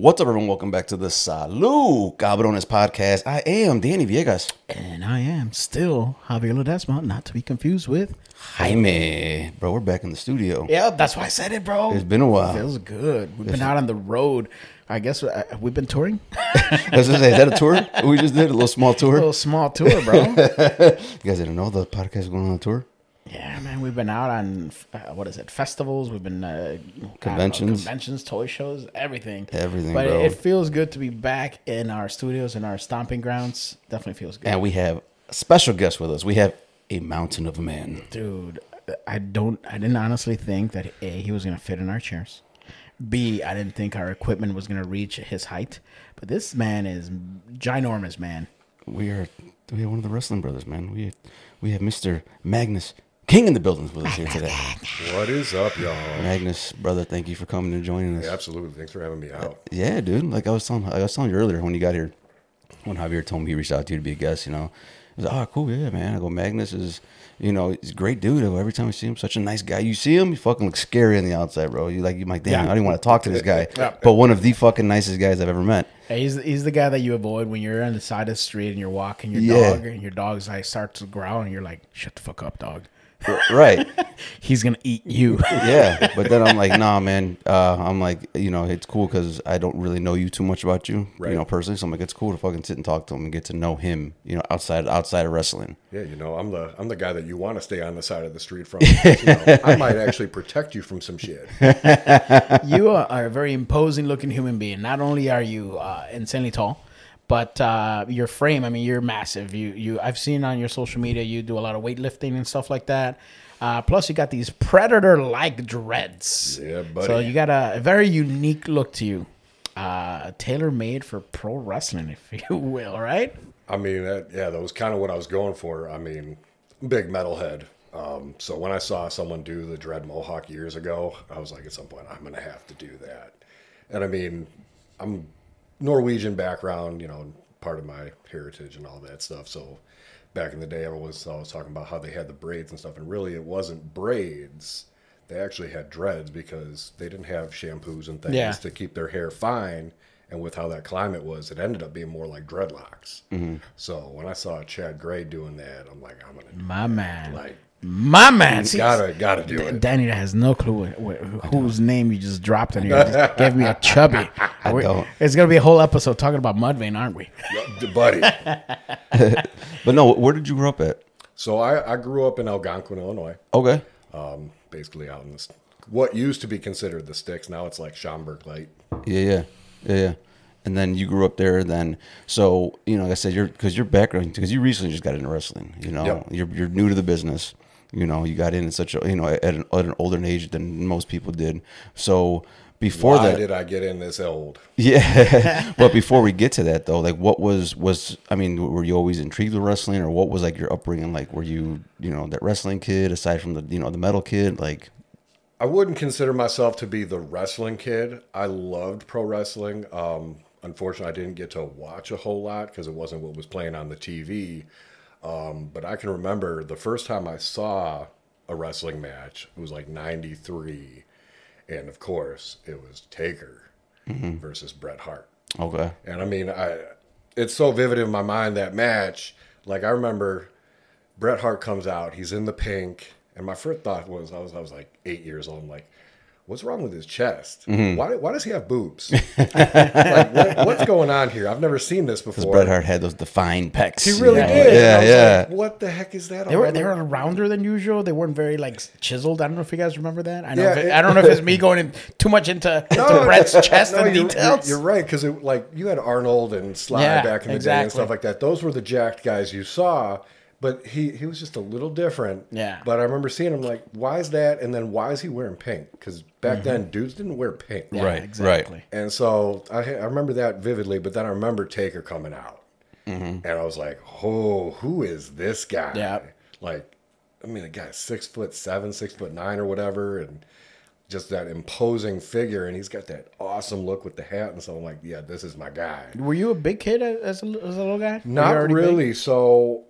What's up, everyone? Welcome back to the Salud Cabrones podcast. I am Danny Viegas. And I am still Javier Ledesma, not to be confused with Jaime. Bro, we're back in the studio. Yeah, that's why I said it, bro. It's been a while. It feels good. We've been out on the road. I guess we've been touring. I was gonna say, is that a tour? We just did a little small tour. A little small tour, bro. You guys didn't know the podcast is going on a tour? Yeah, man. We've been out on, festivals. We've been conventions, toy shows, everything. Everything, but bro. It feels good to be back in our studios, in our stomping grounds. Definitely feels good. And we have a special guest with us. We have a mountain of a man. Dude, I didn't honestly think that A, he was going to fit in our chairs. B, I didn't think our equipment was going to reach his height. But this man is ginormous, man. We are one of the wrestling brothers, man. We have Mr. Magnus King in the building with us here today. What is up, y'all? Magnus, brother, thank you for coming and joining us. Yeah, absolutely. Thanks for having me out. Yeah, dude. Like I was telling you earlier when you got here, when Javier told me he reached out to you to be a guest, I was like, oh, cool, yeah, man. I go, Magnus is, he's a great dude. Every time I see him, such a nice guy. You see him, he fucking looks scary on the outside, bro. You're like, damn, I don't even want to talk to this guy. But one of the fucking nicest guys I've ever met. Hey, he's the guy that you avoid when you're on the side of the street and you're walking your dog, and your dog's like starts to growl, and you're like, shut the fuck up, dog. Right. He's gonna eat you. Yeah, but then I'm like, nah, man. I'm like, it's cool because I don't really know you too much about you, personally. So I'm like, it's cool to fucking sit and talk to him and get to know him, outside of wrestling. Yeah, I'm the guy that you want to stay on the side of the street from. Because, I might actually protect you from some shit. You are a very imposing looking human being. Not only are you insanely tall, but your frame, you're massive. I've seen on your social media you do a lot of weightlifting and stuff like that. Plus, you got these predator-like dreads. Yeah, buddy. So you got a very unique look to you. Tailor-made for pro wrestling, if you will, right? That was kind of what I was going for. Big metalhead. So when I saw someone do the dread mohawk years ago, I was like, at some point, I'm going to have to do that. And I'm Norwegian background, part of my heritage and all that stuff. So back in the day, I was talking about how they had the braids and stuff, and really it wasn't braids. They actually had dreads because they didn't have shampoos and things to keep their hair fine. And with how that climate was, it ended up being more like dreadlocks. Mm-hmm. So when I saw Chad Gray doing that, I'm like, I'm gonna do my that. man. Like, my man. Gotta do it. Danny has no clue whose name you just dropped in here. Just gave me a chubby. It's going to be a whole episode talking about Mudvayne, aren't we? Buddy. But no, where did you grow up at? So I grew up in Algonquin, Illinois. Okay. Basically out in what used to be considered the sticks. Now it's like Schaumburg Light. Yeah. And then you grew up there. Then, so like I said, because your background, because you recently just got into wrestling. You're new to the business. You got in such a at an older age than most people did. So before Why did I get in this old? Yeah, but before we get to that though, like what was were you always intrigued with wrestling, or what was like your upbringing like? Were you that wrestling kid aside from the the metal kid like? I wouldn't consider myself to be the wrestling kid. I loved pro wrestling. Unfortunately, I didn't get to watch a whole lot because it wasn't what was playing on the TV. But I can remember the first time I saw a wrestling match, it was like 93. And of course, it was Taker versus Bret Hart. Okay. And it's so vivid in my mind, that match. Like, I remember Bret Hart comes out, he's in the pink. And my first thought was, I was like 8 years old. I'm like, what's wrong with his chest? Mm-hmm. Why does he have boobs? What's going on here? I've never seen this before. Because Bret Hart had those defined pecs. He really did. Yeah. Like, what the heck is that? They were rounder than usual. They weren't very chiseled. I don't know if you guys remember that. I don't know if it's me going too much into Bret's chest and details. You're right, because you had Arnold and Sly back in the day and stuff like that. Those were the jacked guys you saw. But he was just a little different. Yeah. But I remember seeing him like, why is that? And then why is he wearing pink? Because back then, dudes didn't wear pink. Yeah, right, exactly. Right. And so I remember that vividly. But then I remember Taker coming out. Mm-hmm. And I was like, oh, who is this guy? Yeah. The guy's 6'7", 6'9" or whatever. And just that imposing figure. And he's got that awesome look with the hat. And so I'm like, yeah, this is my guy. Were you a big kid as a little guy? Not really. Big? So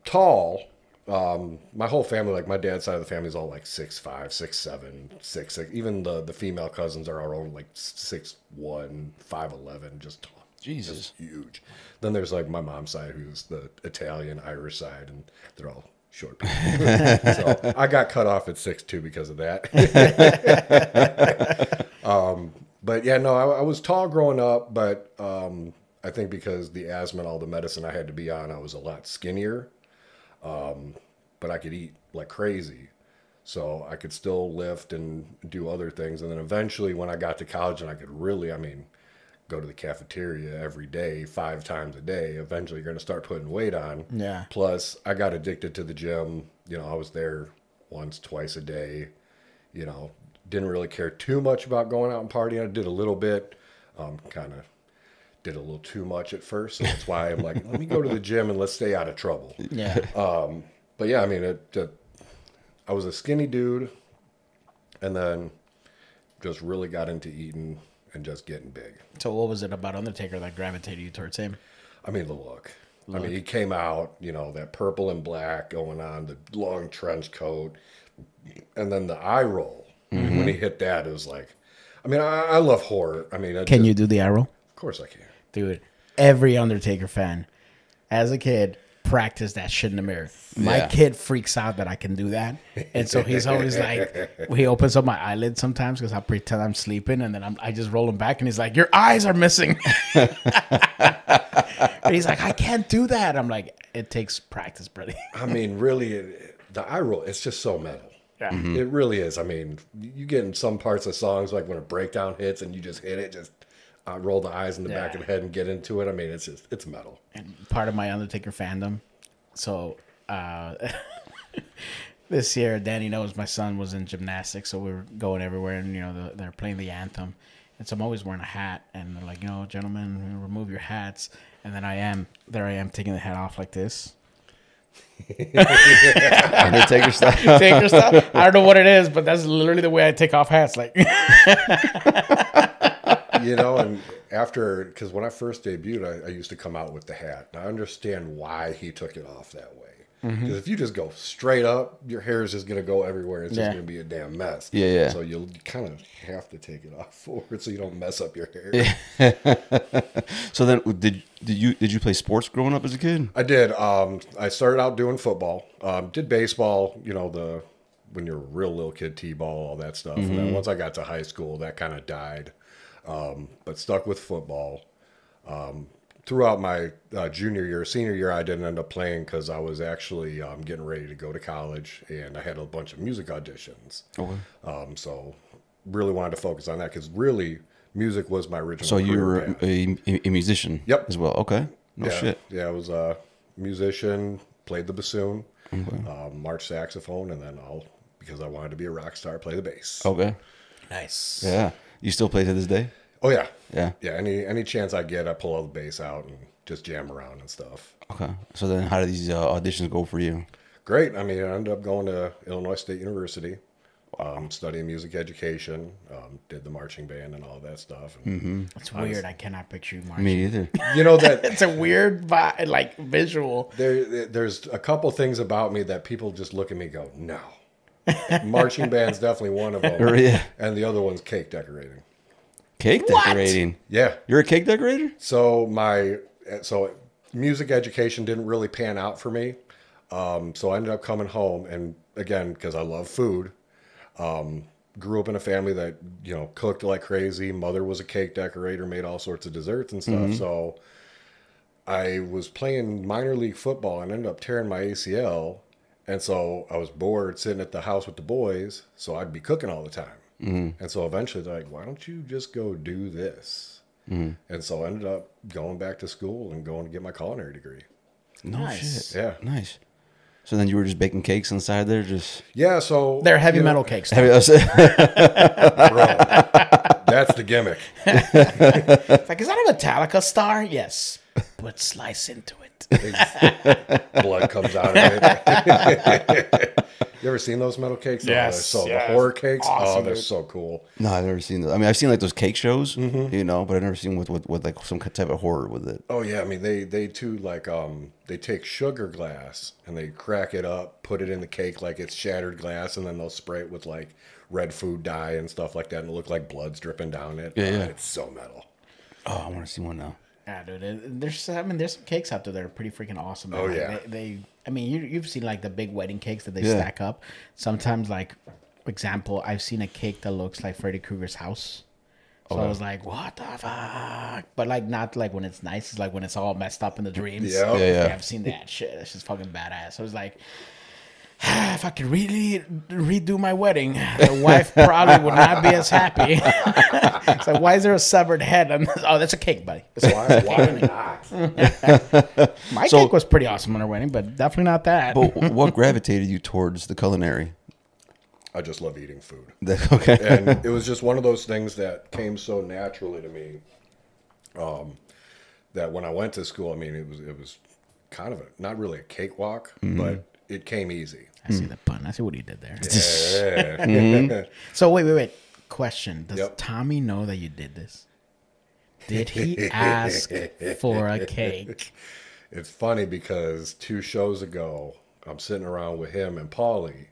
tall. my whole family, like my dad's side of the family is all like 6'5", 6'7", 6'6". Even the female cousins are all like 6'1", 5'11", just tall. Jesus. Just huge. Then there's like my mom's side, who's the Italian, Irish side, and they're all short people. So I got cut off at 6'2" because of that. But yeah, no, I was tall growing up, but I think because the asthma and all the medicine I had to be on, I was a lot skinnier. But I could eat like crazy. So I could still lift and do other things. And then eventually when I got to college and I could really, go to the cafeteria every day, 5 times a day, eventually you're going to start putting weight on. Yeah. Plus I got addicted to the gym. I was there once, twice a day, didn't really care too much about going out and partying. I did a little bit, kind of did a little too much at first. So that's why I'm like, let me go to the gym and let's stay out of trouble. Yeah. But yeah, I was a skinny dude and then just really got into eating and just getting big. So what was it about Undertaker that gravitated you towards him? The look. He came out, that purple and black going on, the long trench coat, and then the eye roll. Mm-hmm. When he hit that, it was like, I love horror. Can you do the eye roll? Of course I can. Dude, every Undertaker fan, as a kid, practiced that shit in the mirror. My kid freaks out that I can do that. And so he's always like, he opens up my eyelids sometimes because I pretend I'm sleeping and then I just roll him back and he's like, your eyes are missing. And he's like, I can't do that. I'm like, it takes practice, buddy. Really, the eye roll, it's just so metal. Yeah. Mm-hmm. It really is. You get in some parts of songs, like when a breakdown hits and you just hit it, just roll the eyes in the back of the head and get into it. It's metal. And part of my Undertaker fandom. So this year, Danny knows my son was in gymnastics, so we were going everywhere, and they're playing the anthem, and so I'm always wearing a hat, and they're like, gentlemen, remove your hats, and then I am taking the hat off like this. Undertaker style. Taker style. I don't know what it is, but that's literally the way I take off hats, like. And because when I first debuted, I used to come out with the hat. And I understand why he took it off that way. Because if you just go straight up, your hair is just going to go everywhere. It's just going to be a damn mess. Yeah. So you'll kind of have to take it off forward so you don't mess up your hair. Yeah. So then, did you play sports growing up as a kid? I did. I started out doing football. Did baseball. When you're a real little kid, t-ball, all that stuff. And then once I got to high school, that kind of died. But stuck with football. Throughout my senior year, I didn't end up playing because I was actually getting ready to go to college, and I had a bunch of music auditions. Okay. So really wanted to focus on that because really music was my original. So you were a musician. Yep. As well. Okay. No shit. Yeah, I was a musician. Played the bassoon, marched saxophone, and then because I wanted to be a rock star, play the bass. Okay. Nice. Yeah. You still play to this day? Oh yeah. Yeah. Yeah. Any chance I get, I pull all the bass out and just jam around and stuff. Okay. So then, how did these auditions go for you? Great. I ended up going to Illinois State University, studying music education, did the marching band and all that stuff. It's weird. I cannot picture you marching. Me either. That It's a weird visual. There's a couple things about me that people just look at me and go, no. Marching band's definitely one of them. Yeah. And the other one's cake decorating. Cake decorating? Yeah. You're a cake decorator? So music education didn't really pan out for me. So I ended up coming home, and again, because I love food, grew up in a family that, cooked like crazy. Mother was a cake decorator, made all sorts of desserts and stuff. So I was playing minor league football and ended up tearing my ACL. And so I was bored sitting at the house with the boys, so I'd be cooking all the time. And so eventually they're like, why don't you just go do this? And so I ended up going back to school and going to get my culinary degree. No shit. Yeah. Nice. So then you were just baking cakes inside there? Yeah, so... They're heavy metal cakes. Bro, that's the gimmick. It's like, is that a Metallica star? Yes. But slice into it. Blood comes out of it. You ever seen those metal cakes? Yes, The yes. horror cakes. Awesome, They're dude. so cool. No, I've never seen those. I mean, I've seen like those cake shows, you know, but I've never seen with like some type of horror with it. Oh yeah, I mean they too like they take sugar glass and they crack it up, put it in the cake like it's shattered glass, and then they'll spray it with like red food dye and stuff like that, and it look like blood's dripping down it. Yeah. It's so metal. Oh, I want to see one now. Yeah, dude. There's some cakes out there that are pretty freaking awesome. Oh, Like, yeah. they I mean, you've seen like the big wedding cakes that they Yeah. stack up. Sometimes, like, for example, I've seen a cake that looks like Freddy Krueger's house. So I was like, what the fuck? But like, not like when it's nice. It's like when it's all messed up in the dreams. Yeah. Yeah. I've seen that shit. That's just fucking badass. I was like, if I could really redo my wedding, the wife probably would not be as happy. It's like, why is there a severed head? Oh, that's a cake, buddy. Why not? My So- cake was pretty awesome on our wedding, but definitely not that. But what gravitated you towards the culinary? I just love eating food. Okay. And it was just one of those things that came so naturally to me. That when I went to school, I mean, it was kind of not really a cakewalk, but it came easy. I see the pun. I see what he did there. Yeah. So wait. Question: does Yep. Tommy know that you did this? Did he ask for a cake? It's funny because 2 shows ago, I'm sitting around with him and Paulie,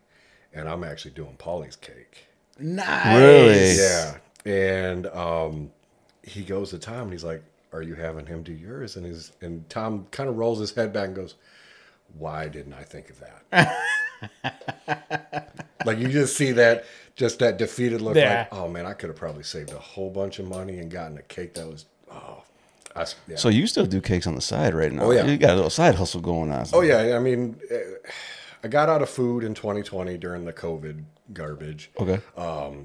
and I'm actually doing Paulie's cake. Nice. Really? Yeah. And he goes to Tom and he's like, "Are you having him do yours?" And Tom kind of rolls his head back and goes, "Why didn't I think of that?" Like you just see that defeated look, Yeah. like, "Oh man, I could have probably saved a whole bunch of money and gotten a cake that was yeah." So you still do cakes on the side right now? Oh, yeah. You got a little side hustle going on. Oh yeah, I mean, I got out of food in 2020 during the COVID garbage. Okay.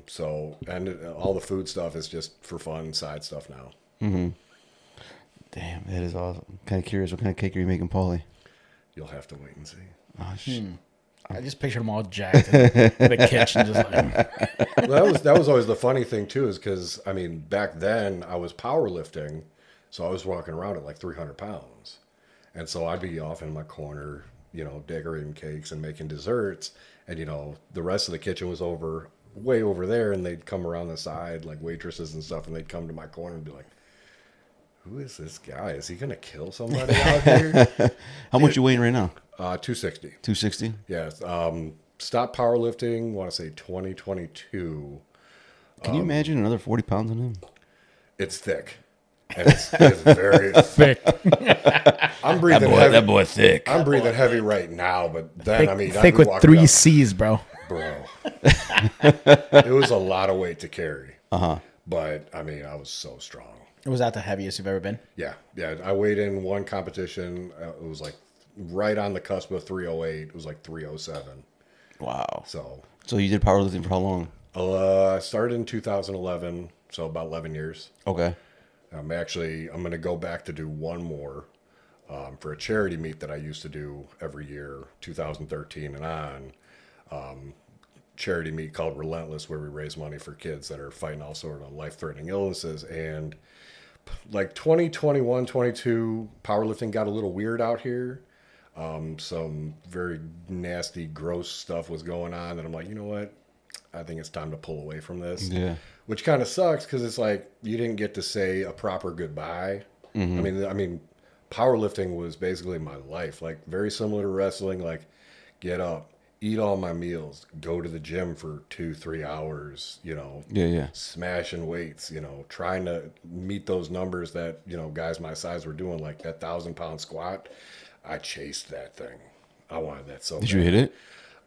So all the food stuff is just for fun, side stuff now. Damn, that is awesome. Kind of curious, what kind of cake are you making, Paulie? You'll have to wait and see. Oh, shit. I just pictured them all jacked in the kitchen, just like. Well, that was always the funny thing too, is because I mean back then I was powerlifting, so I was walking around at like 300 pounds, and so I'd be off in my corner, you know, decorating cakes and making desserts, and you know the rest of the kitchen was way over there, and they'd come around the side like waitresses and stuff, and they'd come to my corner and be like, "Who is this guy? Is he gonna kill somebody out here?" How much you weighing right now? 260. 260? Yes. Stopped powerlifting. Want to say 2022. Can you imagine another 40 pounds on him? It's thick. And it's very Thick. I'm breathing heavy. boy thick. I'm breathing heavy right now, but then I mean, I'd Thick be with walking 3 down- C's, bro. bro. It was a lot of weight to carry. But I mean, I was so strong. Was that the heaviest you've ever been? Yeah. I weighed in one competition. It was like right on the cusp of 308. It was like 307. Wow. So So you did powerlifting for how long? I started in 2011, so about 11 years. Okay. I'm going to go back to do one more for a charity meet that I used to do every year, 2013 and on. Charity meet called Relentless, where we raise money for kids that are fighting all sort of life-threatening illnesses. And like 2021, 22, powerlifting got a little weird out here. Some very nasty, gross stuff was going on, and I'm like, you know what? I think it's time to pull away from this. Yeah. Which kind of sucks because it's like you didn't get to say a proper goodbye. I mean, powerlifting was basically my life. Like very similar to wrestling. Like, get up, eat all my meals, go to the gym for 2-3 hours. You know, Yeah. smashing weights. You know, trying to meet those numbers that guys my size were doing. Like that 1,000-pound squat. I chased that thing. I wanted that so. Did bad. you hit it?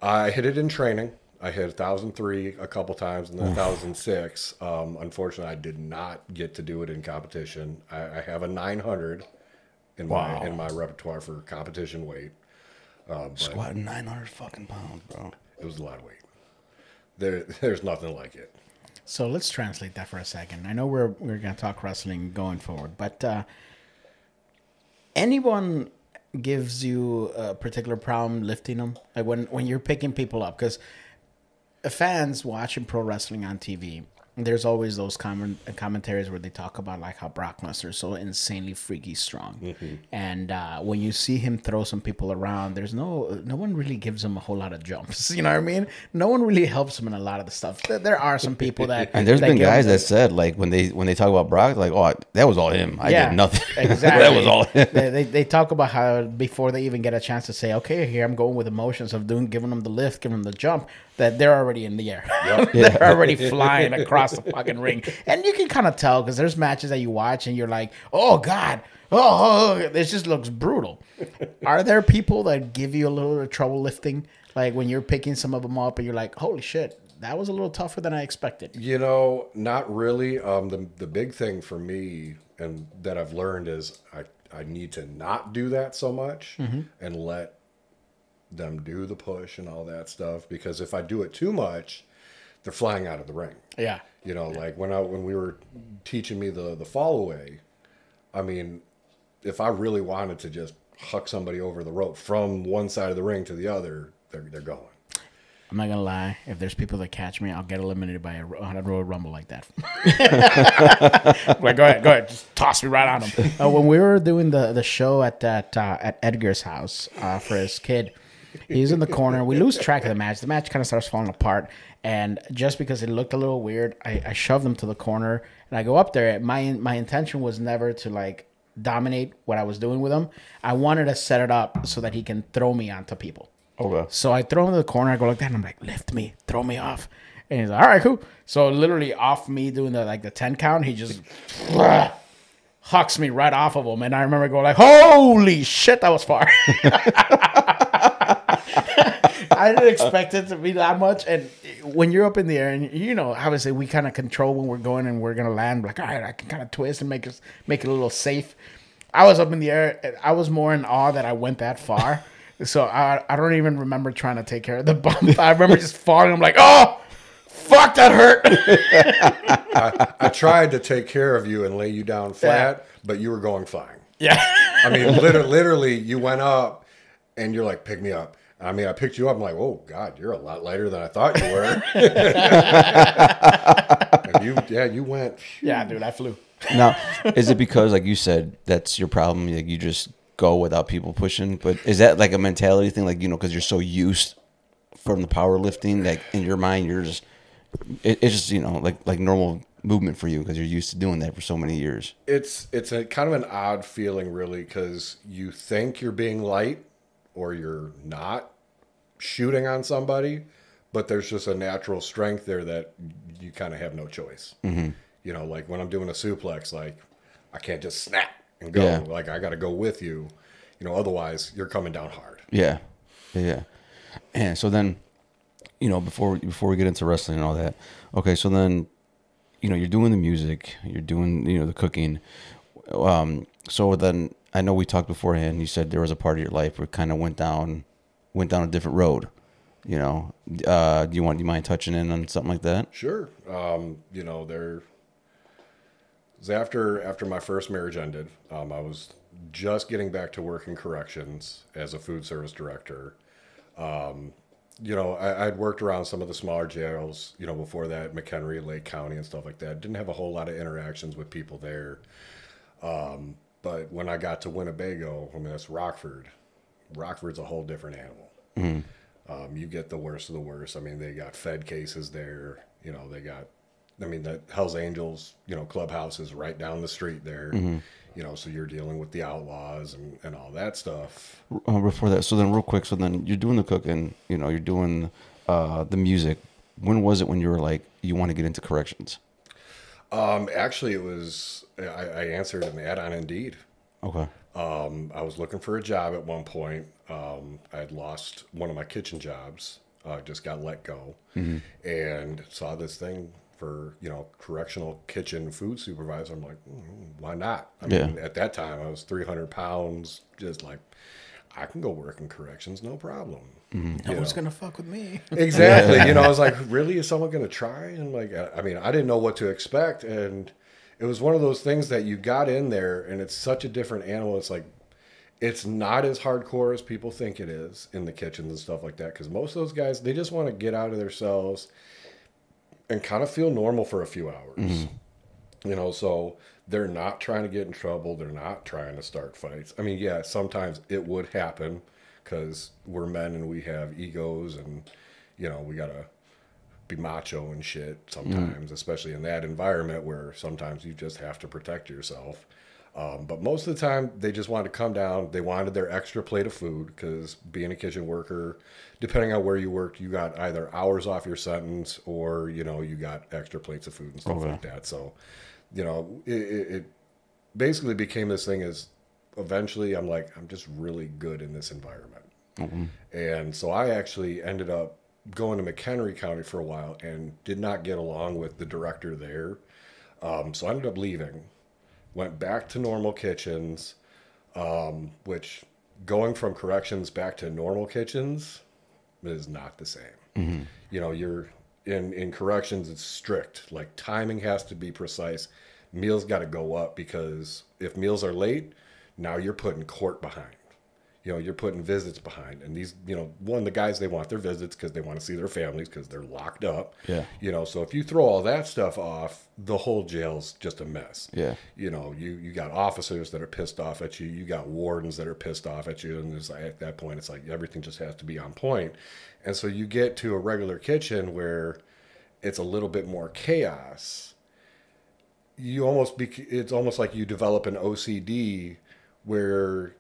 I hit it in training. I hit 1,003 a couple times and then 1,006. Unfortunately, I did not get to do it in competition. I have a 900 in my repertoire for competition weight. But Squatting 900 fucking pounds, bro. it was a lot of weight. There's nothing like it. So let's translate that for a second. I know we're going to talk wrestling going forward, but anyone gives you a particular problem lifting them? Like when you're picking people up, because fans watching pro wrestling on TV, there's always those commentaries where they talk about like how Brock Lesnar is so insanely freaky strong, and when you see him throw some people around, there's no one really gives him a whole lot of jumps. You know what I mean? No one really helps him in a lot of the stuff. There are some people that and there's that been give guys him that said like when they talk about Brock, like, oh, that was all him. I did nothing. Exactly. That was all him. They talk about how before they even get a chance to say, okay, here I'm going with emotions of giving them the lift, giving them the jump, that they're already in the air. Yep. They're already flying across the fucking ring. And you can kind of tell because there's matches that you watch and you're like, oh, God. Oh, this just looks brutal. Are there people that give you a little bit of trouble lifting? Like when you're picking some of them up and you're like, holy shit, that was a little tougher than I expected. You know, not really. The big thing for me and that I've learned is I need to not do that so much and let them do the push and all that stuff, because if I do it too much, they're flying out of the ring. Yeah. You know, like when we were teaching me the fall away, I mean, if I really wanted to just huck somebody over the rope from one side of the ring to the other, they're going. I'm not gonna lie. If there's people that catch me, I'll get eliminated by a Royal Rumble like that. Like, go ahead, just toss me right on him. When we were doing the show at Edgar's house for his kid, he's in the corner. We lose track of the match. The match kind of starts falling apart, and just because it looked a little weird, I shoved him to the corner, and I go up there. My intention was never to like dominate what I was doing with him. I wanted to set it up so that he can throw me onto people. Okay. So I throw him to the corner. I go like that, and I'm like, lift me, throw me off. And he's like, all right, cool. So literally off me doing the 10 count, he just hucks me right off of him. And I remember going like, holy shit, that was far. I didn't expect it to be that much. And when you're up in the air, and you know, obviously we kind of control when we're going and we're going to land. Like, all right, I can kind of twist and make it a little safe. I was up in the air. And I was more in awe that I went that far. So I don't even remember trying to take care of the bump. I remember just falling. I'm like, oh, fuck, that hurt. I tried to take care of you and lay you down flat, but you were going flying. Yeah. I mean, literally, you went up and you're like, pick me up. I mean, I picked you up. I'm like, oh, God, you're a lot lighter than I thought you were. And you went. Phew. Yeah, dude, I flew. Now, is it because, like you said, that's your problem? Like you just go without people pushing? But is that like a mentality thing? Like, you know, because you're so used from the powerlifting, like in your mind, you're just, it's just, you know, like normal movement for you because you're used to doing that for so many years. It's a kind of an odd feeling, really, because you think you're being light or you're not shooting on somebody, but there's just a natural strength there that you kind of have no choice. Mm-hmm. You know, like when I'm doing a suplex, like I can't just snap and go. Yeah. Like I got to go with you. You know, otherwise you're coming down hard. Yeah. And so then, you know, before we get into wrestling and all that, okay, so then, you know, you're doing the music, you're doing, you know, the cooking. So then I know we talked beforehand. You said there was a part of your life where it kind of went down a different road. You know, do you mind touching in on something like that? Sure. You know, there was after my first marriage ended. I was just getting back to work in corrections as a food service director. You know, I'd worked around some of the smaller jails, you know, before that, McHenry, Lake County and stuff like that. Didn't have a whole lot of interactions with people there. But when I got to Winnebago, I mean, that's Rockford. Rockford's a whole different animal. Mm-hmm. You get the worst of the worst. I mean, they got Fed cases there. You know, they got, I mean, the Hells Angels, you know, clubhouse is right down the street there. Mm-hmm. You know, so you're dealing with the outlaws and all that stuff. Before that, so then real quick, so then you're doing the cooking, you know, you're doing the music. When was it when you were like, you want to get into corrections? Actually, it was, I answered an ad on Indeed. Okay. I was looking for a job at one point. I had lost one of my kitchen jobs, just got let go, and saw this thing for, you know, correctional kitchen food supervisor. I'm like, why not? I mean, at that time I was 300 pounds, just like, I can go work in corrections, no problem. No one's going to fuck with me. Exactly. You know, I was like, really? Is someone going to try? And like, I mean, I didn't know what to expect. And it was one of those things that you got in there and it's such a different animal. It's like, it's not as hardcore as people think it is in the kitchens and stuff like that. Because most of those guys, they just want to get out of their cells, and kind of feel normal for a few hours. You know, so they're not trying to get in trouble. They're not trying to start fights. I mean, yeah, sometimes it would happen because we're men and we have egos and, you know, we got to be macho and shit sometimes, especially in that environment where sometimes you just have to protect yourself. But most of the time, they just wanted to come down. They wanted their extra plate of food because being a kitchen worker, depending on where you worked, you got either hours off your sentence or, you know, you got extra plates of food and stuff like that. So, you know, it basically became this thing as eventually I'm like, I'm just really good in this environment. And so I actually ended up going to McHenry County for a while and did not get along with the director there. So I ended up leaving. Went back to normal kitchens, which going from corrections back to normal kitchens is not the same. You know, you're in corrections, it's strict. Like timing has to be precise. Meals got to go up because if meals are late, now you're putting court behind. You know, you're putting visits behind. And these, you know, the guys, they want their visits because they want to see their families because they're locked up. Yeah. You know, so if you throw all that stuff off, the whole jail's just a mess. Yeah. You know, you got officers that are pissed off at you. You got wardens that are pissed off at you. And there's like, at that point, it's like everything just has to be on point. And so you get to a regular kitchen where it's a little bit more chaos. It's almost like you develop an OCD where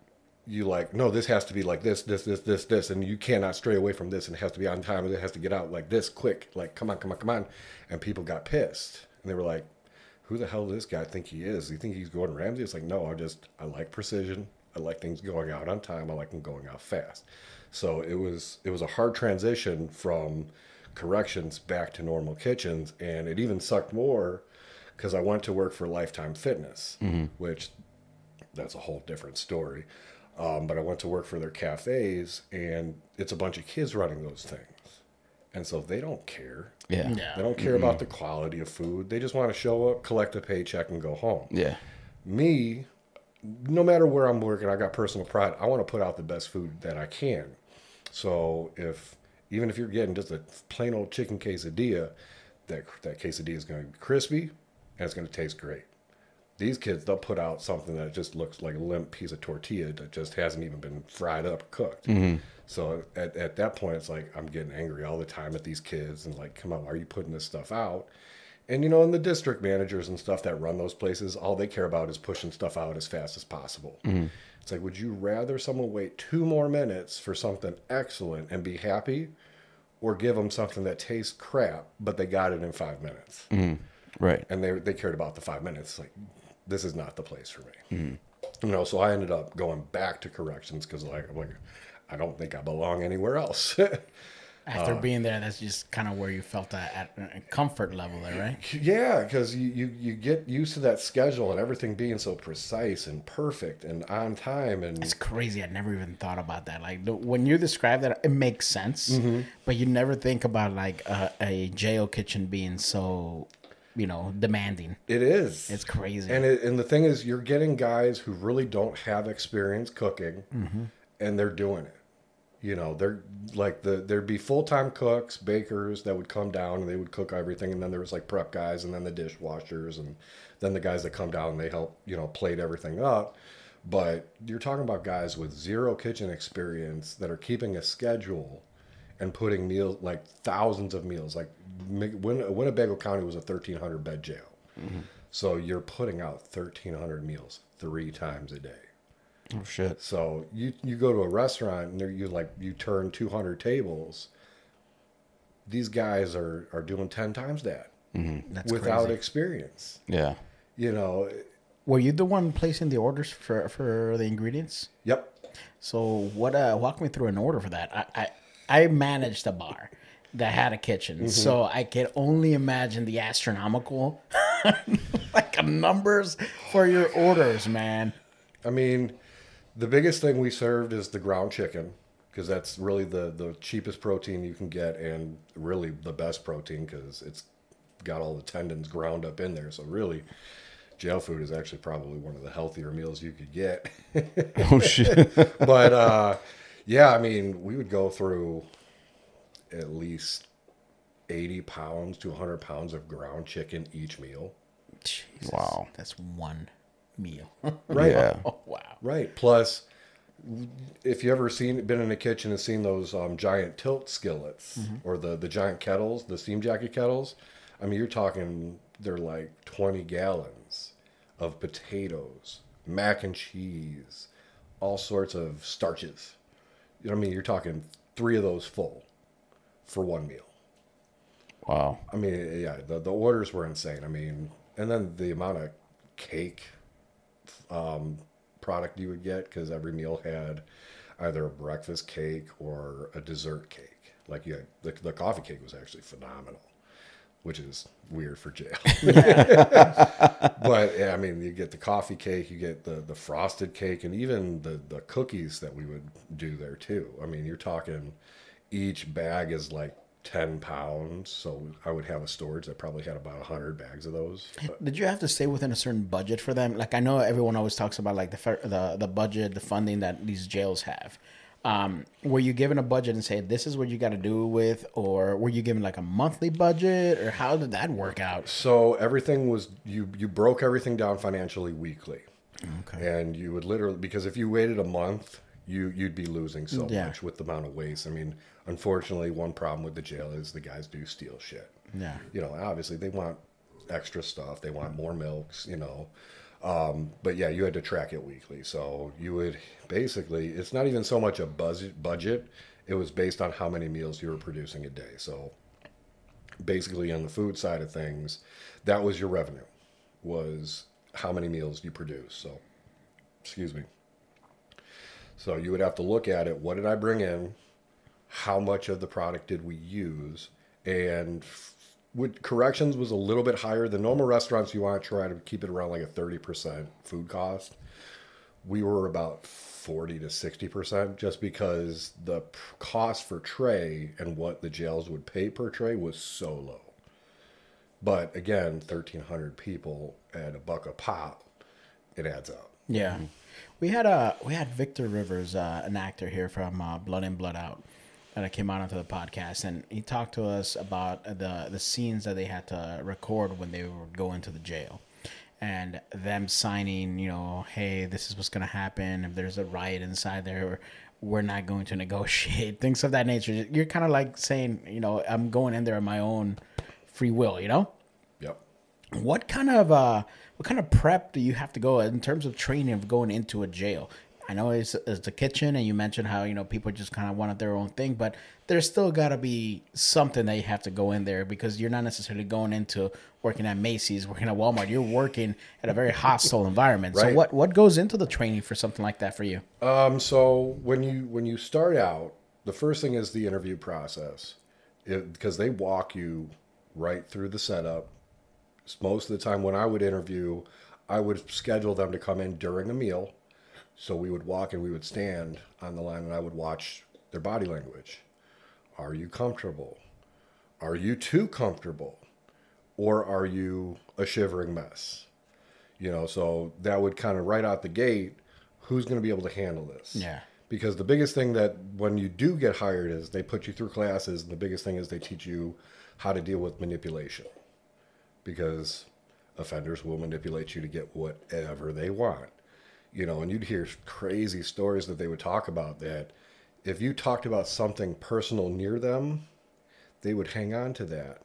you like, no, this has to be like this, and you cannot stray away from this, and it has to be on time, and it has to get out like this quick, like come on. And people got pissed, and they were like, who the hell does this guy think he is? Do you think he's Gordon Ramsay? It's like, no, I like precision. I like things going out on time. I like them going out fast. So it was a hard transition from corrections back to normal kitchens, and it even sucked more because I went to work for Lifetime Fitness, which that's a whole different story. But I went to work for their cafes, and it's a bunch of kids running those things. And so they don't care. Yeah. They don't care about the quality of food. They just want to show up, collect a paycheck, and go home. Yeah. Me, no matter where I'm working, I got personal pride. I want to put out the best food that I can. So even if you're getting just a plain old chicken quesadilla, that quesadilla is going to be crispy, and it's going to taste great. These kids, they'll put out something that just looks like a limp piece of tortilla that just hasn't even been fried up or cooked. So at that point, it's like I'm getting angry all the time at these kids and like, come on, why are you putting this stuff out? And, you know, and the district managers and stuff that run those places, all they care about is pushing stuff out as fast as possible. It's like, would you rather someone wait 2 more minutes for something excellent and be happy, or give them something that tastes crap, but they got it in 5 minutes? Right. And they cared about the 5 minutes. Like, this is not the place for me. You know, so I ended up going back to corrections because I'm like, I don't think I belong anywhere else. After being there, that's just kind of where you felt at a comfort level there, right? Yeah, because you get used to that schedule and everything being so precise and perfect and on time. And It's crazy. I never even thought about that. Like when you describe that, it makes sense, but you never think about like a jail kitchen being so, you know, demanding. it is. It's crazy. And the thing is, you're getting guys who really don't have experience cooking, and they're doing it. You know, they're like there'd be full-time cooks, bakers that would come down and they would cook everything, and then there was like prep guys, and then the dishwashers, and then the guys that come down and they help, you know, plate everything up. But you're talking about guys with 0 kitchen experience that are keeping a schedule and putting meals, like thousands of meals. Like Winnebago County was a 1,300 bed jail. So you're putting out 1,300 meals 3 times a day. Oh shit. So you go to a restaurant and you turn 200 tables. These guys are doing 10 times that That's without crazy. experience. Yeah. You know. Were you the one placing the orders for the ingredients? Yep. So what? Walk me through an order for that. I managed a bar that had a kitchen, so I could only imagine the astronomical like numbers for your orders, man. I mean, the biggest thing we served is the ground chicken, because that's really the cheapest protein you can get, and really the best protein because it's got all the tendons ground up in there. So really, jail food is actually probably one of the healthier meals you could get. Oh shit. But yeah, I mean, we would go through at least 80 pounds to 100 pounds of ground chicken each meal. Jesus, Wow. that's one meal. Right. Yeah. Oh, wow. Right. Plus, if you ever been in a kitchen and seen those giant tilt skillets or the giant kettles, the steam jacket kettles, I mean, you're talking, they're like 20 gallons of potatoes, mac and cheese, all sorts of starches. You know what I mean? You're talking 3 of those full for one meal. Wow. I mean, yeah, the orders were insane. I mean, and then the amount of cake product you would get, because every meal had either a breakfast cake or a dessert cake. Like you had, the coffee cake was actually phenomenal, which is weird for jail. But yeah, I mean, you get the coffee cake, you get the frosted cake, and even the cookies that we would do there too. I mean, you're talking each bag is like 10 pounds. So I would have a storage that probably had about 100 bags of those. But Did you have to stay within a certain budget for them? Like, I know everyone always talks about like the budget, the funding that these jails have. Were you given a budget and say, this is what you got to do with, or were you given like a monthly budget, or how did that work out? so everything was, you broke everything down financially weekly. Okay. And you would literally, because if you waited a month, you'd be losing so Yeah. much with the amount of waste. I mean, unfortunately, one problem with the jail is the guys do steal shit. Yeah. You know, obviously they want extra stuff. They want more milks, you know. But yeah, you had to track it weekly. So you would basically, it's not even so much a budget. It was based on how many meals you were producing a day. So basically on the food side of things, that was your revenue, was how many meals you produce. So, excuse me. So you would have to look at it. What did I bring in? How much of the product did we use? And with corrections was a little bit higher. The normal restaurants, you want to try to keep it around like a 30% food cost. We were about 40 to 60%, just because the cost for tray and what the jails would pay per tray was so low. But again, 1,300 people at $1 a pop, it adds up. Yeah. We had Victor Rivers, an actor here from Blood In, Blood Out, that came out onto the podcast, and he talked to us about the scenes that they had to record when they were going to the jail, and them signing, you know, hey, this is what's going to happen if there's a riot inside there. We're not going to negotiate, things of that nature. You're kind of like saying, you know, I'm going in there on my own free will, you know? Yep. What kind of prep do you have to go in terms of training of going into a jail? I know it's the kitchen, and you mentioned how, you know, people just kind of wanted their own thing, but there's still got to be something that you have to go in there, because you're not necessarily going into working at Macy's, working at Walmart. You're working at a very hostile environment. Right. So what goes into the training for something like that for you? So when you start out, the first thing is the interview process, because they walk you right through the setup. Most of the time when I would interview, I would schedule them to come in during a meal. So we would walk and we would stand on the line, and I would watch their body language. Are you comfortable? Are you too comfortable? Or are you a shivering mess? You know, so that would kind of right out the gate, who's going to be able to handle this? Yeah. Because the biggest thing that when you do get hired is they put you through classes, and the biggest thing is they teach you how to deal with manipulation. Because offenders will manipulate you to get whatever they want. You know, and you'd hear crazy stories that they would talk about, that if you talked about something personal near them, they would hang on to that.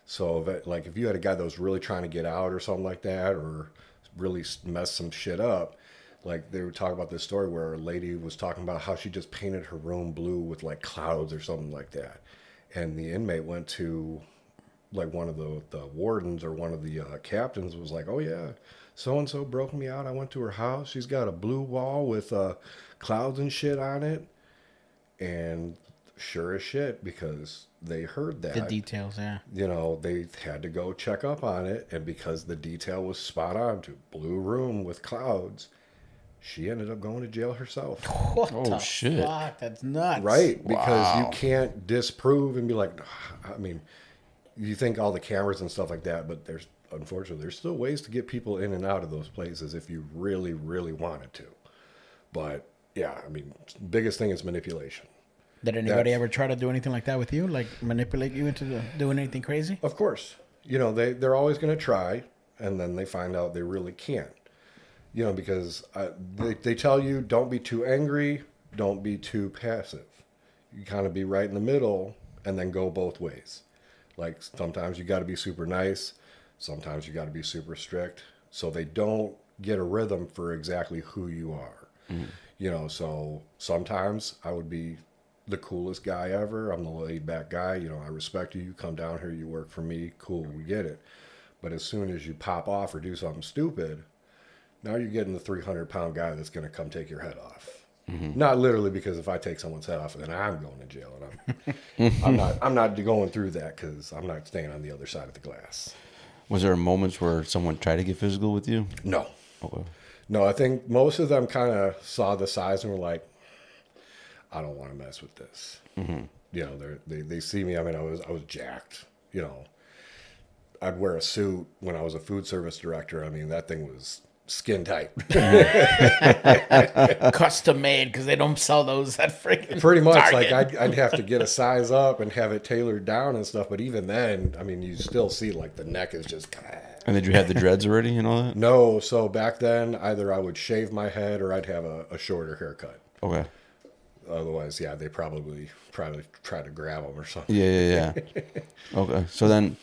So if you had a guy that was really trying to get out or something like that, or really mess some shit up, like they would talk about this story where a lady was talking about how she just painted her room blue with like clouds or something like that. And the inmate went to like one of the wardens, or one of the captains was like, oh yeah, so-and-so broke me out. I went to her house. She's got a blue wall with clouds and shit on it. And sure as shit, because they heard that. The details, yeah. You know, they had to go check up on it. And because the detail was spot on to blue room with clouds, she ended up going to jail herself. What Oh, the shit. fuck? That's nuts. Right? Because Wow. you can't disprove and be like, I mean, you think all the cameras and stuff like that, but unfortunately, there's still ways to get people in and out of those places if you really, really wanted to. But yeah, I mean, biggest thing is manipulation. Did anybody ever try to do anything like that with you? Like manipulate you into doing anything crazy? Of course. You know, they're always going to try, and then they find out they really can't. You know, because they tell you don't be too angry, don't be too passive. You kind of be right in the middle and then go both ways. Like sometimes you got to be super nice, sometimes you got to be super strict. So they don't get a rhythm for exactly who you are. You know, so sometimes I would be the coolest guy ever. I'm the laid back guy. You know, I respect you. You come down here, you work for me. Cool, we get it. But as soon as you pop off or do something stupid, now you're getting the 300-pound guy that's going to come take your head off. Not literally, because if I take someone's head off, then I'm going to jail, and I'm not going through that because I'm not staying on the other side of the glass. Was there moments where someone tried to get physical with you? No. Okay. No, I think most of them kind of saw the size and were like, I don't want to mess with this. You know, they see me. I mean, I was jacked. You know, I'd wear a suit when I was a food service director. I mean, that thing was skin tight. Custom made, because they don't sell those at freaking Pretty much. Target. Like I'd have to get a size up and have it tailored down and stuff. But even then, I mean, you still see like the neck is just. And did you have the dreads already and all that? No. So back then, either I would shave my head or I'd have a shorter haircut. Okay. Otherwise, yeah, they probably try to grab them or something. Yeah. Okay. So then,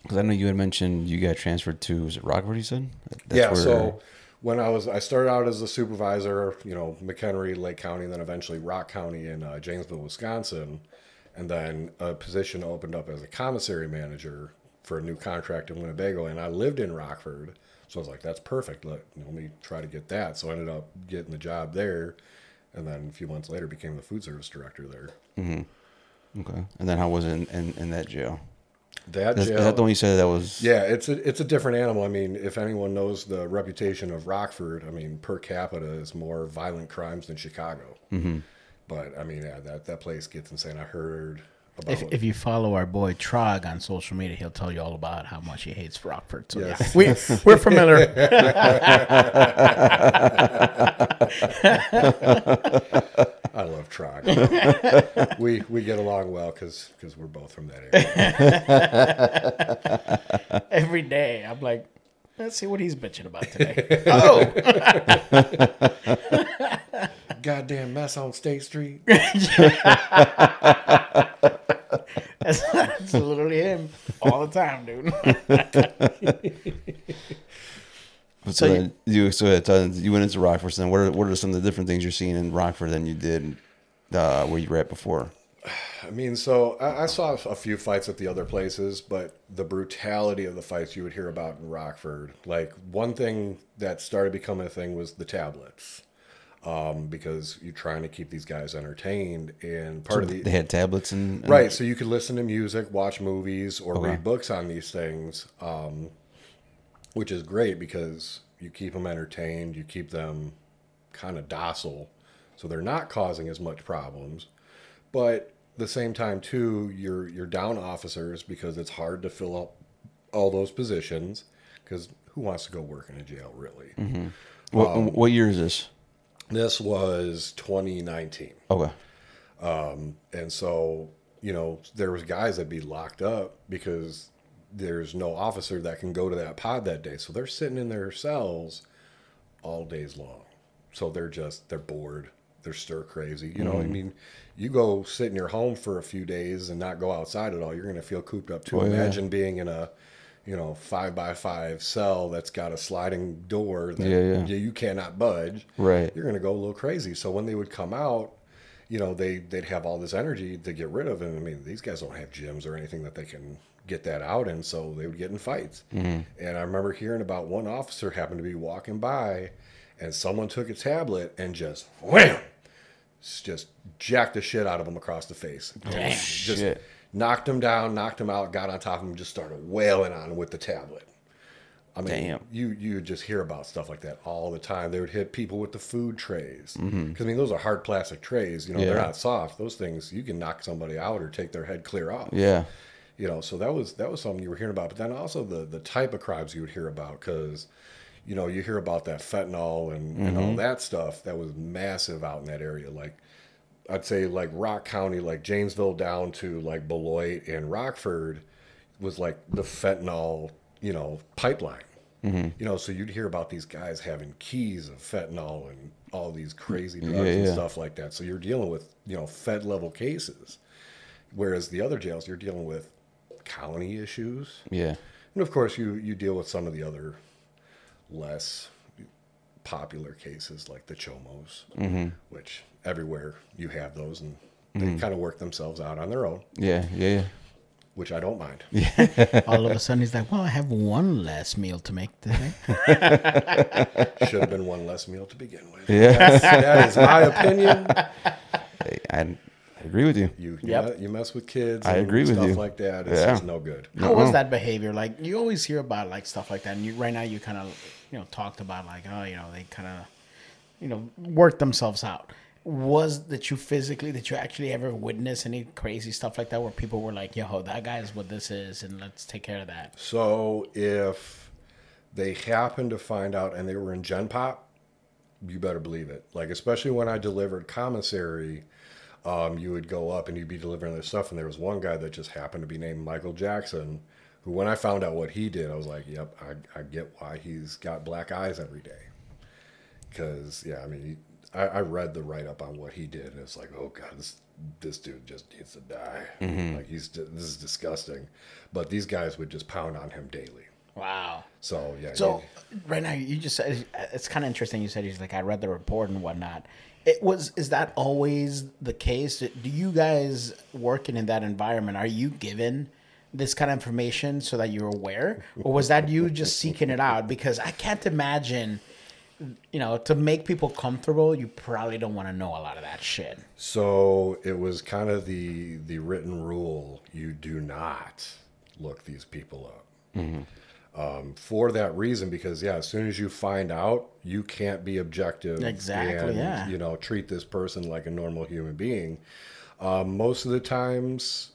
because I know you had mentioned you got transferred to, was it Rockford, you said? So when I started out as a supervisor, you know, McHenry, Lake County, and then eventually Rock County in Janesville, Wisconsin. And then a position opened up as a commissary manager for a new contract in Winnebago. And I lived in Rockford. So I was like, that's perfect. Let me try to get that. So I ended up getting the job there. And then a few months later became the food service director there. Okay. And then how was it in that jail? That Is jail, that the one you said that was? yeah, it's a different animal. I mean, if anyone knows the reputation of Rockford, I mean, per capita is more violent crimes than Chicago. But I mean, yeah, that place gets insane. I heard about If you follow our boy Trog on social media, he'll tell you all about how much he hates Rockford. So Yes. yeah, we're familiar. I love Trog. we get along well because we're both from that area. Every day, I'm like, let's see what he's bitching about today. Oh, Goddamn mess on State Street. that's literally him all the time, dude. So then you went into Rockford. So then what are some of the different things you're seeing in Rockford than you did where you were at before? I mean, so I saw a few fights at the other places, but the brutality of the fights you would hear about in Rockford, like one thing that started becoming a thing was the tablets. Because you're trying to keep these guys entertained, and They had tablets and right, so you could listen to music, watch movies, or read books on these things, which is great because you keep them entertained, you keep them kind of docile, so they're not causing as much problems. But at the same time, too, you're down officers because it's hard to fill up all those positions. Because who wants to go work in a jail, really? What year is this? This was 2019. Okay. And so, you know, there was guys that'd be locked up because there's no officer that can go to that pod that day. So they're sitting in their cells all days long. So they're bored. They're stir crazy. You know, I mean, you go sit in your home for a few days and not go outside at all. You're going to feel cooped up too. Imagine being in a, 5x5 cell that's got a sliding door that you cannot budge. Right. You're going to go a little crazy. So when they would come out, they'd have all this energy to get rid of it. I mean, these guys don't have gyms or anything that they can get that out in, so they would get in fights. And I remember hearing about one officer happened to be walking by, and someone took a tablet and just wham, just jacked the shit out of him across the face. Just knocked him down, knocked him out, got on top of him, just started wailing on him with the tablet. I mean, you just hear about stuff like that all the time. They would hit people with the food trays. Because, I mean, those are hard plastic trays. They're not soft. Those things, you can knock somebody out or take their head clear off. Yeah. So that was something you were hearing about. But then also the type of crimes you would hear about because, you hear about that fentanyl and all that stuff that was massive out in that area. Like, I'd say like Rock County, like Janesville down to like Beloit and Rockford was like the fentanyl, pipeline. So you'd hear about these guys having keys of fentanyl and all these crazy drugs and stuff like that. So you're dealing with, Fed level cases. Whereas the other jails, you're dealing with county issues. Yeah. And of course, you deal with some of the other less popular cases like the chomos, which everywhere you have those, and they kind of work themselves out on their own. Yeah. Which I don't mind. All of a sudden, he's like, well, I have one less meal to make today. Should have been one less meal to begin with. Yeah. That is my opinion. Hey, I agree with you. You mess with kids. I agree with stuff you. like that. It's just no good. How was that behavior? Like, you always hear about like stuff like that, and right now you kind of talked about like, oh, they kind of work themselves out. Was that you actually ever witness any crazy stuff like that where people were like, yo, that guy is what this is, and let's take care of that? So if they happened to find out and they were in Gen Pop, you better believe it. Like, especially when I delivered commissary, you would go up and you'd be delivering their stuff, and there was one guy that just happened to be named Michael Jackson, who, when I found out what he did, I was like, yep, I get why he's got black eyes every day. Because, I read the write-up on what he did, and it's like, oh, God, this dude just needs to die. Like, this is disgusting. But these guys would just pound on him daily. Wow. So, yeah. So, right now, you just said, it's kind of interesting. You said, he's like, I read the report and whatnot. Is that always the case? Do you guys working in that environment, are you given this kind of information so that you're aware? Or was that you just seeking it out? Because I can't imagine... to make people comfortable, you probably don't want to know a lot of that shit. So it was kind of the written rule: you do not look these people up. For that reason, because as soon as you find out, you can't be objective. Exactly. And, treat this person like a normal human being. Most of the times,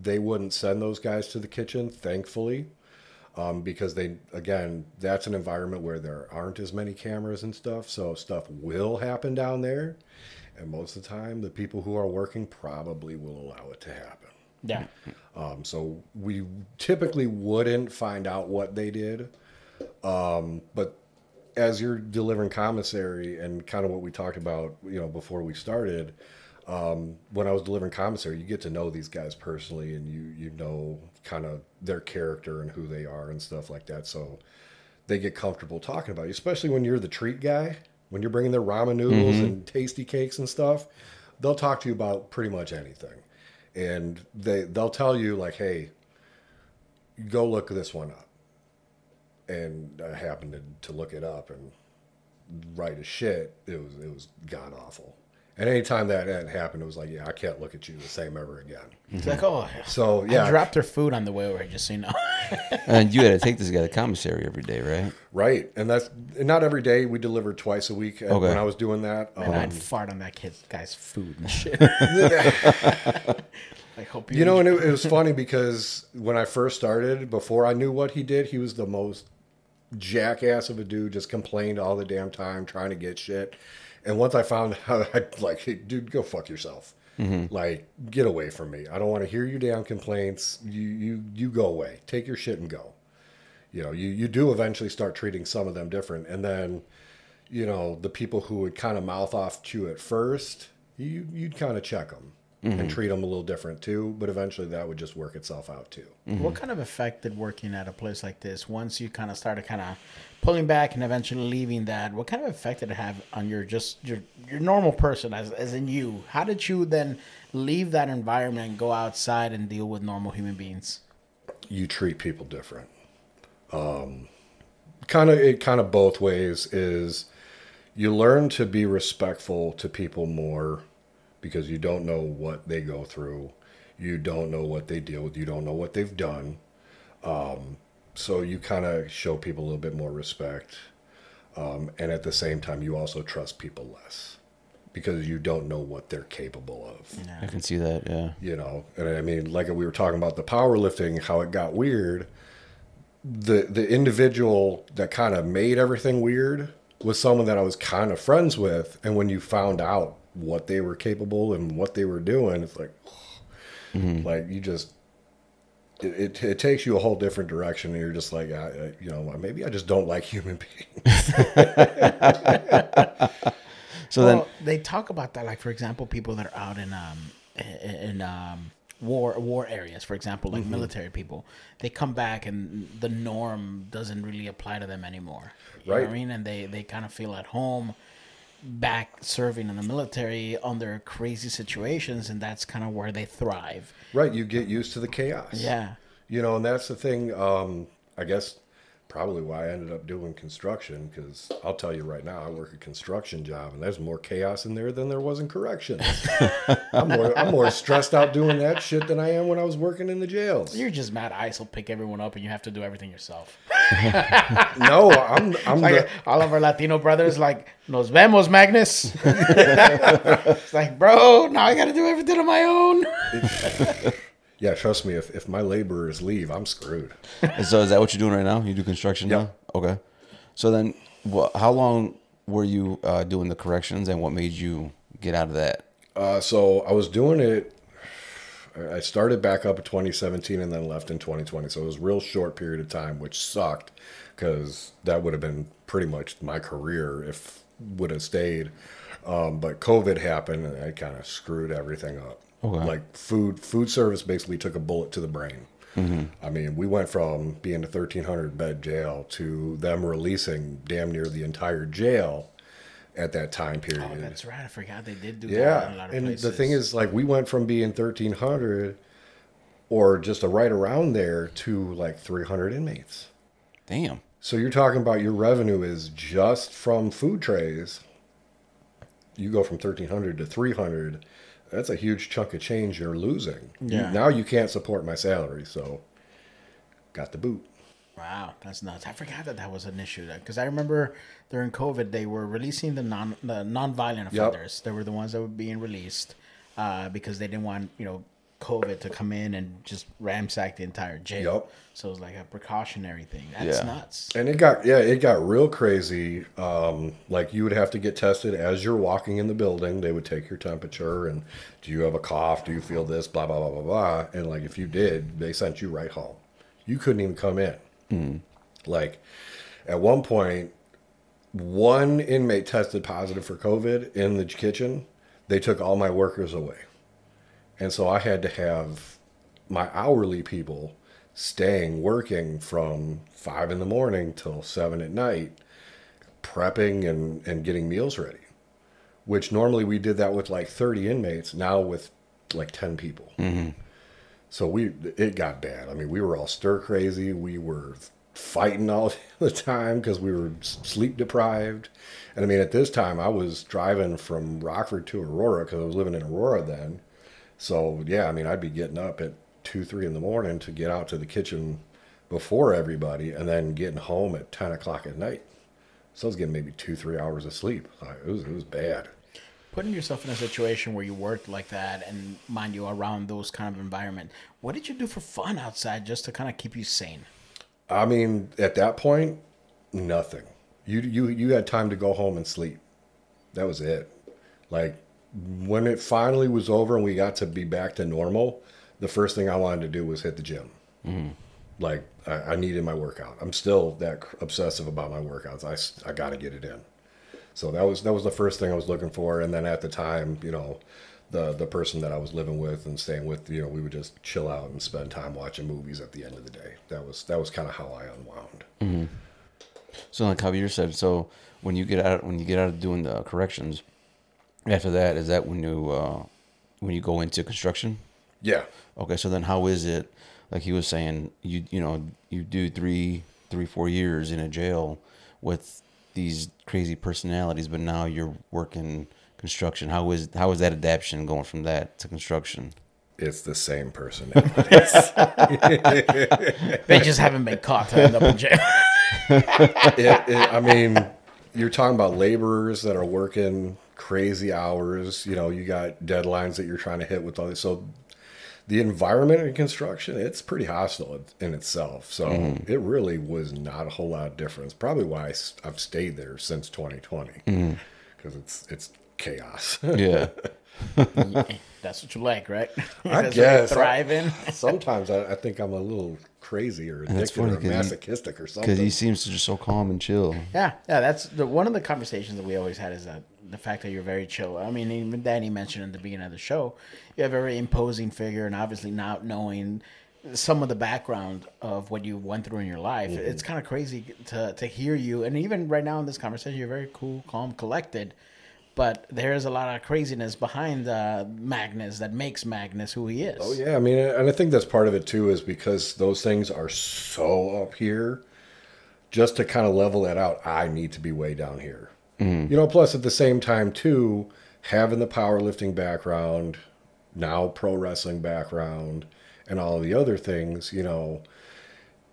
they wouldn't send those guys to the kitchen, thankfully. Because that's an environment where there aren't as many cameras and stuff, so stuff will happen down there, and most of the time the people who are working probably will allow it to happen. Yeah. So we typically wouldn't find out what they did, but as you're delivering commissary, and kind of what we talked about, before we started, when I was delivering commissary, you get to know these guys personally, and you know kind of their character and who they are and stuff like that. So they get comfortable talking about you, especially when you're the treat guy, when you're bringing their ramen noodles and tasty cakes and stuff. They'll talk to you about pretty much anything, and they'll tell you like, hey, go look this one up. And I happened to look it up, and right as shit, it was god awful. And anytime that happened, it was like, I can't look at you the same ever again. It's like, oh, so I dropped her food on the way over, just so you know. And you had to take this guy to commissary every day, right? Right. And that's not every day. We delivered twice a week when I was doing that. And I'd fart on that guy's food and shit. I hope you know, and it was funny because when I first started, before I knew what he did, he was the most jackass of a dude, just complained all the damn time, trying to get shit. And once I found out, I'd like, hey, dude, go fuck yourself. Like, get away from me. I don't want to hear your damn complaints. You go away. Take your shit and go. You do eventually start treating some of them different. And then, the people who would kind of mouth off to you at first, you'd kind of check them and treat them a little different too. But eventually that would just work itself out too. What kind of effect did working at a place like this, once you kind of started kind of pulling back and eventually leaving that, what kind of effect did it have on your normal person, as in you? How did you then leave that environment and go outside and deal with normal human beings? You treat people different. Kind of both ways is you learn to be respectful to people more, because you don't know what they go through. You don't know what they deal with. You don't know what they've done. So you kind of show people a little bit more respect. And at the same time, you also trust people less, because you don't know what they're capable of. Yeah. I can see that, yeah. And I mean, like we were talking about the powerlifting, how it got weird. The individual that kind of made everything weird was someone that I was kind of friends with. And when you found out what they were capable and what they were doing, it's like, like you just, it takes you a whole different direction, and you're just like, you know, maybe I just don't like human beings. So Well, then, they talk about that, like for example, people that are out in war areas, for example, like military people, they come back and the norm doesn't really apply to them anymore. You know what I mean? And they kind of feel at home back serving in the military under crazy situations, and that's kind of where they thrive. Right, you get used to the chaos. Yeah. You know, and that's the thing, I guess probably why I ended up doing construction, because I'll tell you right now, I work a construction job, and there's more chaos in there than there was in corrections. I'm more stressed out doing that shit than I am when I was working in the jails. You're just mad ICE will pick everyone up and you have to do everything yourself. No, I'm Like all of our Latino brothers, like, nos vemos, Magnus. It's like, bro, now I got to do everything on my own. yeah, trust me, if my laborers leave, I'm screwed. so is that what you're doing right now? You do construction now? Okay. So then, how long were you doing the corrections, and what made you get out of that? So I was doing it. I started back up in 2017 and then left in 2020. So it was a real short period of time, which sucked because that would have been pretty much my career if would have stayed. But COVID happened and I kind of screwed everything up. Okay. Like food service basically took a bullet to the brain. I mean, we went from being a 1,300 bed jail to them releasing damn near the entire jail at that time period. Oh, that's right. I forgot they did do that in a lot of places. The thing is, like, we went from being 1,300 or just right around there to like 300 inmates. Damn. So you're talking about your revenue is just from food trays. You go from 1,300 to 300. That's a huge chunk of change you're losing. Yeah. Now you can't support my salary, so got the boot. Wow, that's nuts. I forgot that was an issue, because I remember during COVID they were releasing the non-violent offenders. They were the ones that were being released because they didn't want COVID to come in and just ransack the entire jail. Yep. So it was like a precautionary thing. That's nuts. And it got real crazy. Like you would have to get tested as you're walking in the building. They would take your temperature and do you have a cough? Do you feel this? Blah blah blah blah blah. And like if you did, they sent you right home. You couldn't even come in. Like at one point, one inmate tested positive for COVID in the kitchen. They took all my workers away. And so I had to have my hourly people working from 5 a.m. till 7 p.m, prepping and getting meals ready, which normally we did that with like 30 inmates, now with like 10 people. So it got bad. I mean, we were all stir crazy. We were fighting all the time because we were sleep deprived. And I mean, at this time I was driving from Rockford to Aurora because I was living in Aurora then. So yeah, I mean, I'd be getting up at 2, 3 in the morning to get out to the kitchen before everybody, and then getting home at 10 o'clock at night. So I was getting maybe 2, 3 hours of sleep. It was bad. Putting yourself in a situation where you worked like that, and mind you, around those kind of environment, what did you do for fun outside just to kind of keep you sane? I mean, at that point, nothing. You had time to go home and sleep. That was it. Like, when it finally was over and we got to be back to normal, the first thing I wanted to do was hit the gym. Like, I needed my workout. I'm still that obsessive about my workouts. I got to get it in. So that was the first thing I was looking for. And then at the time, the person that I was living with and staying with, we would just chill out and spend time watching movies at the end of the day. That was kind of how I unwound. So like Javier said, so when you get out of doing the corrections, after that, is that when you go into construction? Yeah. Okay, so then how is it? Like he was saying, you do 3-4 years in a jail with these crazy personalities, but now you're working construction. How is that adaptation going from that to construction? It's the same person. They just haven't been caught to end up in jail. I mean, you're talking about laborers that are working crazy hours. You got deadlines that you're trying to hit with all this. So the environment in construction, it's pretty hostile in itself. So it really was not a whole lot of difference. Probably why I've stayed there since 2020. Because it's chaos. Yeah. Yeah, that's what you like, right? I That's guess. what you thrive in. Sometimes I think I'm a little crazy or And that's addicted or funny 'cause masochistic or Because something. he seems to just so calm and chill. Yeah, that's one of the conversations that we always had is that the fact that you're very chill. I mean, even Danny mentioned in the beginning of the show, you have a very imposing figure, and obviously not knowing some of the background of what you went through in your life, it's kind of crazy to hear you. And even right now in this conversation, you're very cool, calm, collected. But there's a lot of craziness behind Magnus that makes Magnus who he is. Oh yeah, I mean, and I think that's part of it too, is because those things are so up here. Just to kind of level that out, I need to be way down here. You know, plus at the same time too, having the powerlifting background, now pro wrestling background, and all the other things, you know,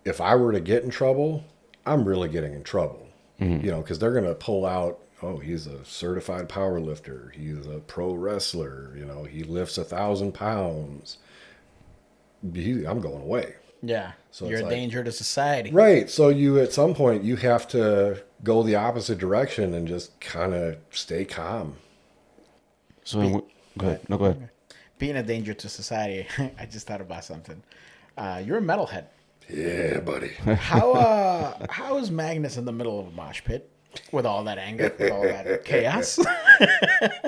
if I were to get in trouble, I'm really getting in trouble. You know, because they're going to pull out, oh, he's a certified power lifter. He's a pro wrestler. You know, he lifts 1,000 pounds. I'm going away. Yeah, So you're it's a like- danger to society. Right. So you, at some point, you have to go the opposite direction and just kind of stay calm. So, go ahead. No, go ahead. Being a danger to society, I just thought about something. You're a metalhead. Yeah, buddy. How is Magnus in the middle of a mosh pit with all that anger, with all that chaos?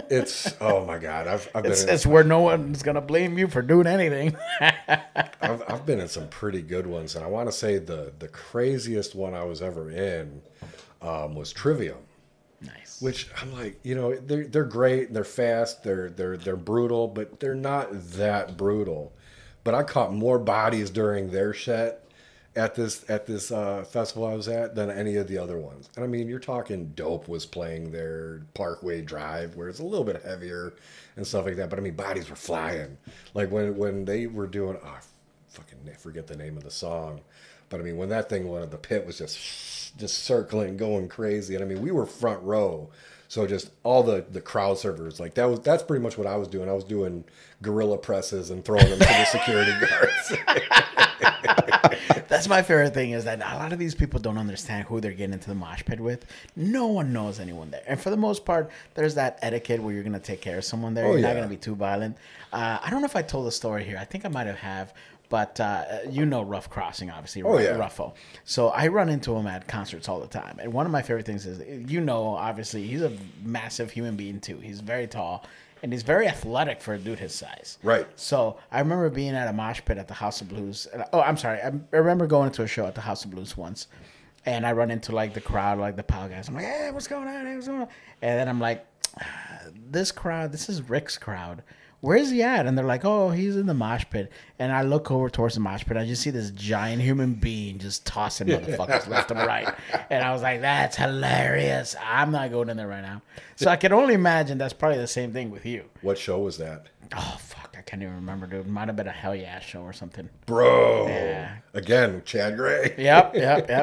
It's, oh my God. I've been It's where no one's gonna blame you for doing anything. I've been in some pretty good ones, and I want to say the craziest one I was ever in was Trivium. Nice. Which I'm like, you know, they're great, they're fast, they're brutal, but they're not that brutal. But I caught more bodies during their set at this festival I was at than any of the other ones. And I mean, you're talking Dope was playing their Parkway Drive, where it's a little bit heavier and stuff like that. But I mean, bodies were flying. Like when they were doing, I fucking forget the name of the song. But I mean, when that thing went, the pit was just circling, going crazy. And I mean, we were front row. So just all the crowd servers, like that's pretty much what I was doing. I was doing gorilla presses and throwing them to the security guards. That's my favorite thing is that a lot of these people don't understand who they're getting into the mosh pit with. No one knows anyone there. And for the most part, there's that etiquette where you're going to take care of someone there. Oh, You're not yeah. going to be too violent. I don't know if I told the story here. I think I might have. But you know Rough Crossing, obviously, Oh, yeah. Ruffo. So I run into him at concerts all the time. And one of my favorite things is, you know, obviously, he's a massive human being, too. He's very tall. And he's very athletic for a dude his size. Right. So I remember being at a mosh pit at the House of Blues. Oh, I'm sorry. I remember going to a show at the House of Blues once. And I run into, like, the crowd, like, the PAL guys. I'm like, hey, what's going on? Hey, what's going on? And then I'm like, this crowd, this is Rick's crowd. Where's he at? And they're like, oh, he's in the mosh pit. And I look over towards the mosh pit. I just see this giant human being just tossing motherfuckers left and right. And I was like, that's hilarious. I'm not going in there right now. So I can only imagine that's probably the same thing with you. What show was that? Oh, fuck. I can't even remember, dude. Might have been a Hell Yeah show or something. Bro. Yeah. Again, Chad Gray. Yep.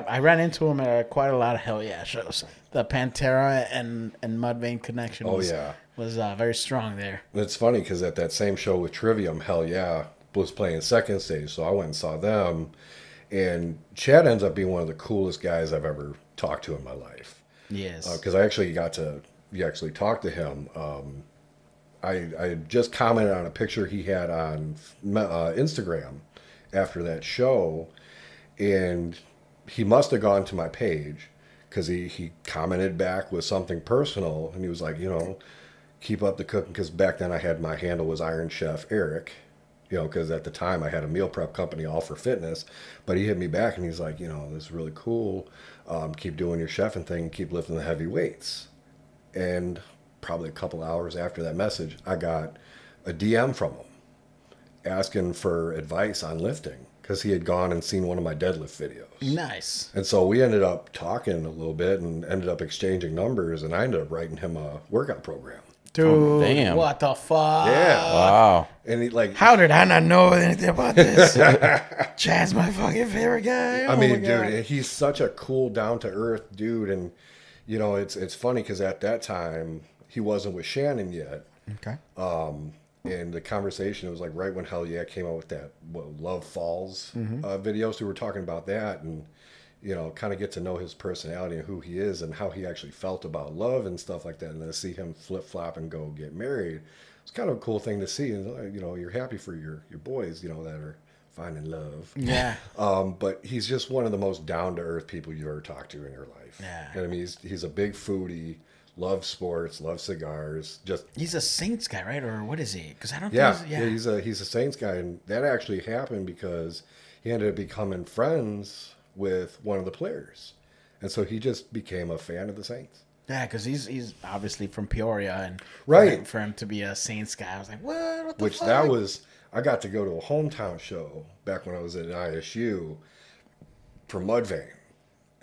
I ran into him at quite a lot of Hell Yeah shows. The Pantera and Mudvayne connection was very strong there. It's funny because at that same show with Trivium, Hell Yeah was playing second stage, so I went and saw them. And Chad ends up being one of the coolest guys I've ever talked to in my life. Yes. Because I actually got to talk to him. I just commented on a picture he had on Instagram after that show, and he must have gone to my page because he commented back with something personal, and he was like, you know, keep up the cooking, because back then I had, my handle was Iron Chef Eric, you know, because at the time I had a meal prep company, All for Fitness. But he hit me back and he's like, you know, this is really cool. Keep doing your chefing thing, keep lifting the heavy weights. And probably a couple hours after that message, I got a DM from him asking for advice on lifting, because he had gone and seen one of my deadlift videos. Nice. And so we ended up talking a little bit and ended up exchanging numbers, and I ended up writing him a workout program. Dude, Oh, damn. what the fuck? Yeah. Wow. And he like, How did I not know anything about this? Chad's my fucking favorite guy. I Oh mean, my God. dude, he's such a cool, down to earth dude. And you know, it's funny because at that time he wasn't with Shannon yet. Okay. And the conversation, it was like right when Hell Yeah came out with that Love Falls video. So we were talking about that, and you know, kind of get to know his personality and who he is and how he actually felt about love and stuff like that. And then to see him flip flop and go get married, it's kind of a cool thing to see. And, you know, you're happy for your boys, you know, that are finding love. Yeah. But he's just one of the most down to earth people you've ever talked to in your life. Yeah. And I mean, he's a big foodie, loves sports, loves cigars. He's a Saints guy, right? Or what is he? Because I don't Yeah, think he's a Saints guy, and that actually happened because he ended up becoming friends with one of the players, and so he just became a fan of the Saints. Yeah, because he's obviously from Peoria, and Right. for him to be a Saints guy, I was like, what the Which fuck? that was, I got to go to a hometown show back when I was at ISU for Mudvayne.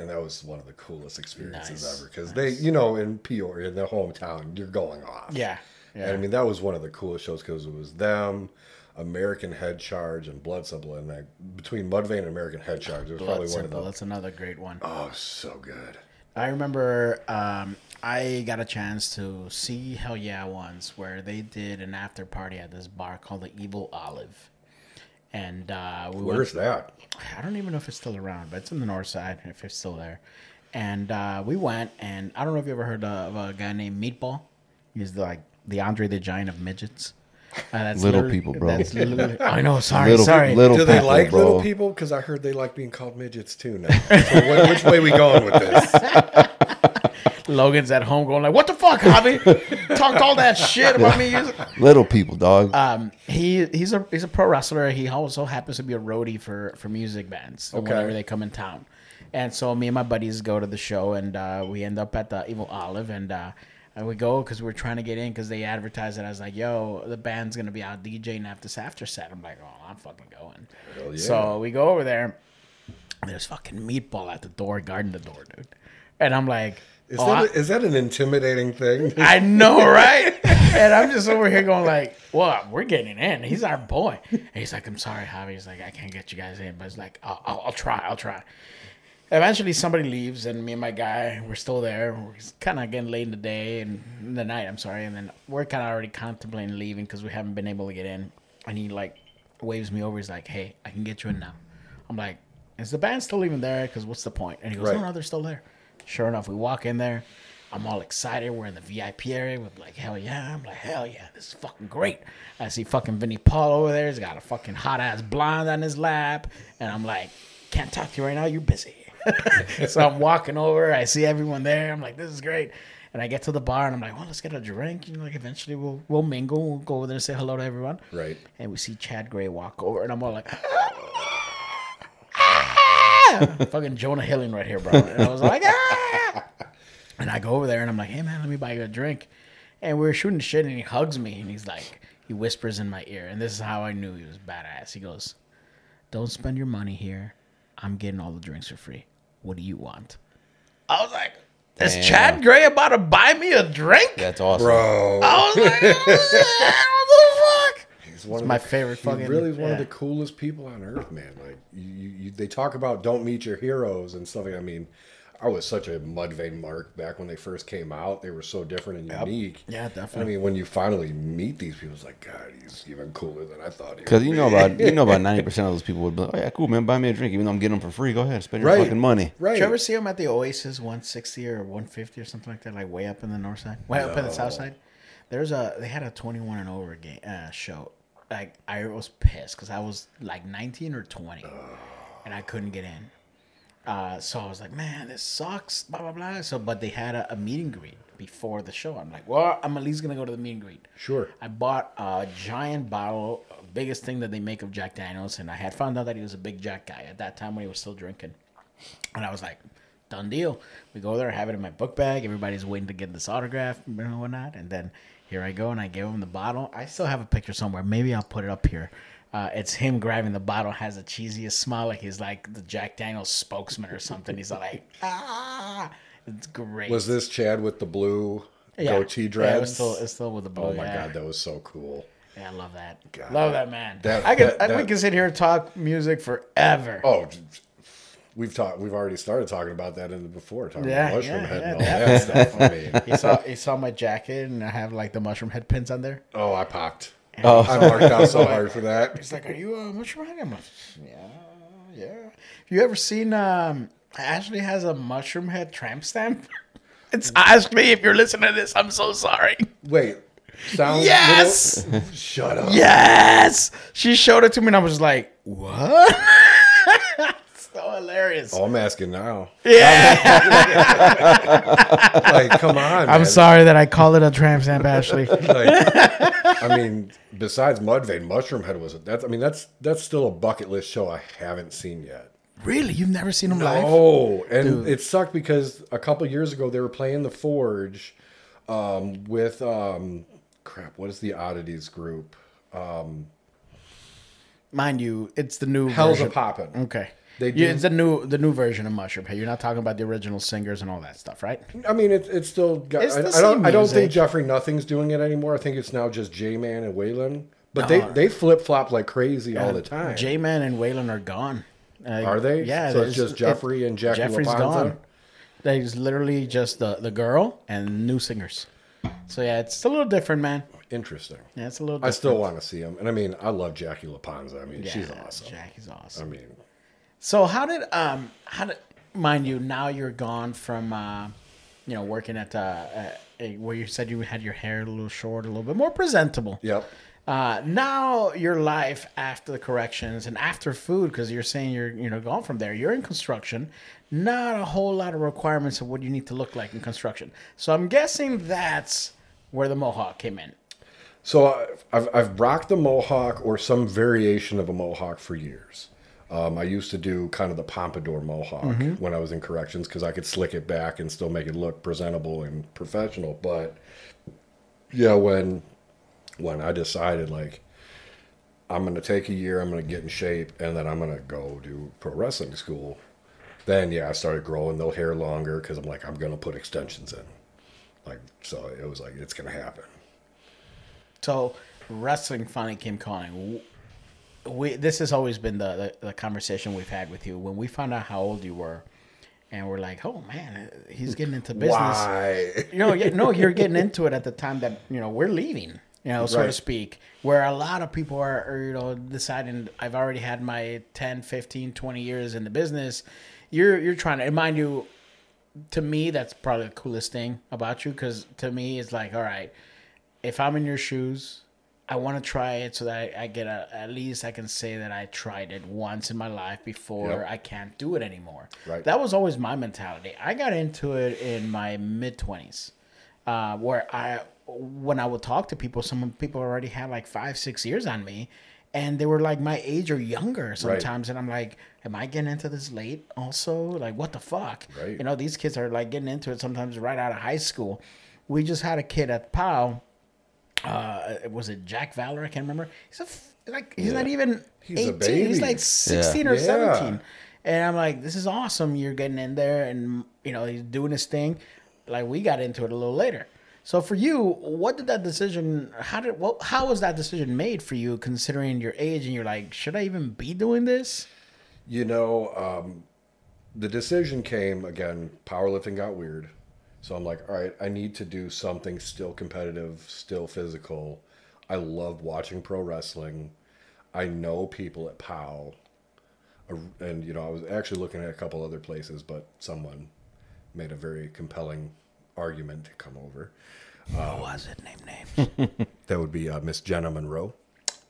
And that was one of the coolest experiences Nice. ever. Because they, you know, in Peoria, in their hometown, you're going off. Yeah. And I mean, that was one of the coolest shows because it was them, American Head Charge, and Blood Simple. And that, between Mudvayne and American Head Charge, it was probably one of the... That's another great one. Oh, so good. I remember I got a chance to see Hell Yeah once, where they did an after party at this bar called the Evil Olive. And Where's that? I don't even know if it's still around, but it's in the north side, if it's still there. And we went, and I don't know if you ever heard of a guy named Meatball. He's the Andre the Giant of midgets. That's Little literally- people, bro. That's literally, I know, sorry. Little Do they people, like bro. little people? Because I heard they like being called midgets too now. So which way we going with this? Logan's at home going like, "What the fuck, Javi? Talked all that shit about me." Little people, dog. He's a pro wrestler. He also happens to be a roadie for music bands Okay. whenever they come in town. And so me and my buddies go to the show, and we end up at the Evil Olive, and we go because we're trying to get in because they advertise it as like, "Yo, the band's gonna be out DJing after set." I'm like, "Oh, I'm fucking going." Hell yeah. So we go over there. And there's fucking Meatball at the door, guarding the door, dude. And I'm like, Is that an intimidating thing? I know, right? And I'm just over here going like, well, we're getting in. He's our boy. And he's like, I'm sorry, Javi. He's like, I can't get you guys in. But it's like, I'll try. Eventually, somebody leaves, and me and my guy, we're still there. We're kind of getting late in the day, and in the night, I'm sorry. And then we're kind of already contemplating leaving because we haven't been able to get in. And he, like, waves me over. He's like, hey, I can get you in now. I'm like, is the band still even there? Because what's the point? And he goes, Right. no, they're still there. Sure enough, we walk in there. I'm all excited. We're in the VIP area with like, hell yeah. I'm like, hell yeah, this is fucking great. I see fucking Vinnie Paul over there. He's got a fucking hot ass blonde on his lap. And I'm like, can't talk to you right now. You're busy. So I'm walking over. I see everyone there. I'm like, this is great. And I get to the bar and I'm like, well, let's get a drink. You know, like eventually we'll mingle. We'll go over there and say hello to everyone. Right. And we see Chad Gray walk over and I'm all like, fucking Jonah Hilling right here, bro. And I was like, And I go over there and I'm like, hey man, let me buy you a drink. And we were shooting shit and he hugs me and he's like, he whispers in my ear. And this is how I knew he was badass. He goes, don't spend your money here. I'm getting all the drinks for free. What do you want? I was like, is Damn. Chad Gray about to buy me a drink? That's awesome. Bro. I was like, what the fuck? He's one It's of my the- favorite fucking. He really is one of yeah. the coolest people on earth, man. Like they talk about don't meet your heroes and stuff. I mean, I was such a Mudvayne mark back when they first came out. They were so different and unique. Yeah, I definitely. mean, when you finally meet these people, it's like, God, he's even cooler than I thought he Because was. you know about 90% of those people would be like, oh yeah, cool man, buy me a drink, even though I'm getting them for free. Go ahead, spend your Right. fucking money. Right. Did you ever see him at the Oasis 160 or 150 or something like that, like way up in the north side, way up in the south side? They had a 21 and over game show. Like I was pissed because I was like 19 or 20, and I couldn't get in. So I was like, man, this sucks. Blah blah blah. So, but they had a meet and greet before the show. I'm like, well, I'm at least gonna go to the meet and greet. Sure. I bought a giant bottle, biggest thing that they make of Jack Daniels, and I had found out that he was a big Jack guy at that time when he was still drinking. And I was like, done deal. We go there, have it in my book bag. Everybody's waiting to get this autograph and whatnot. And then here I go, and I give him the bottle. I still have a picture somewhere. Maybe I'll put it up here. It's him grabbing the bottle, has the cheesiest smile, like he's like the Jack Daniels spokesman or something. He's like, ah, it's great. Was this Chad with the blue goatee dreads? Yeah, it's still with the blue. Oh my yeah. God, that was so cool. Yeah, I love that. God, love that man. that- We can sit here and talk music forever. Oh, we've already started talking about that before, talking Yeah, about mushroom yeah, head yeah, and all that stuff. I mean, He saw my jacket and I have like the mushroom head pins on there. oh, I popped. Oh. I marked out so hard for that. He's like, "Are you a mushroom head?" I'm like, "Yeah." Have you ever seen Ashley has a mushroom head tramp stamp. It's Ashley. If you're listening to this, I'm so sorry. Wait. Sounds Yes. Shut up. Yes. She showed it to me, and I was like, "What?" So hilarious. Oh, I'm asking now. Yeah. Like, come on, I'm man. sorry that I called it a tramp stamp, Ashley. Like, I mean, besides Mudvayne, Mushroom Head was that's still a bucket list show I haven't seen yet. Really? You've never seen him live? Oh, and Dude. it sucked because a couple years ago they were playing the Forge with crap. What is the Oddities group? Mind you, it's the new Hell's version. a Poppin'. Okay. They Yeah, do- it's the new version of Mushroom Head. You're not talking about the original singers and all that stuff, right? I mean, it's still got. It's the I don't. same I don't think music. Jeffrey Nothing's doing it anymore. I think it's now just J Man and Waylon. But No. they flip flop like crazy all the time. J-Man and Waylon are gone. Are they? Yeah. So it's just Jeffrey and Jackie Jeffrey's LaPonza? gone. There's literally just the girl and new singers. So yeah, it's a little different, man. Interesting. Yeah, it's a little I different. still want to see him, and I mean, I love Jackie LaPonza. I mean, Yeah, she's awesome. Jackie's I awesome. mean, So how did mind you, now you're gone from working at where you said you had your hair a little short, a little bit more presentable. yep. Now your life after the corrections and after food, because you're saying you're gone from there. You're in construction. Not a whole lot of requirements of what you need to look like in construction. So I'm guessing that's where the mohawk came in. So I've rocked the mohawk or some variation of a mohawk for years. I used to do kind of the pompadour mohawk when I was in corrections because I could slick it back and still make it look presentable and professional. But yeah, when I decided like I'm going to take a year, I'm going to get in shape, and then I'm going to go do pro wrestling school, then yeah, I started growing the hair longer because I'm like, I'm going to put extensions in. Like, so it was like, it's going to happen. So wrestling finally came calling. This has always been the conversation we've had with you when we found out how old you were, and we're like, oh man, he's getting into business. Why? No, you're getting into it at the time that we're leaving, so to Right. speak. Where a lot of people are deciding, I've already had my 10, 15, 20 years in the business. You're trying to, and mind you, to me, that's probably the coolest thing about you, because to me, it's like, all right, if I'm in your shoes, I want to try it so that I get at least I can say that I tried it once in my life before Yep. I can't do it anymore. Right. That was always my mentality. I got into it in my mid-20s, where when I would talk to people, some people already had like 5-6 years on me, and they were like my age or younger sometimes. And I'm like, am I getting into this late also? Like, what the fuck? Right. These kids are like getting into it sometimes right out of high school. We just had a kid at POW. Was it Jack Valor? I can't remember. He's not even He's a 18. baby. He's like 16 or Yeah. 17. And I'm like, this is awesome. You're getting in there, and he's doing his thing. Like, we got into it a little later. So for you, what did that decision? How was that decision made for you, considering your age? And you're like, should I even be doing this? The decision came again. Powerlifting got weird, so I'm like, all right, I need to do something still competitive, still physical. I love watching pro wrestling. I know people at POW, and I was actually looking at a couple other places, but someone made a very compelling argument to come over. What was it? Name names. That would be Miss Jenna Monroe.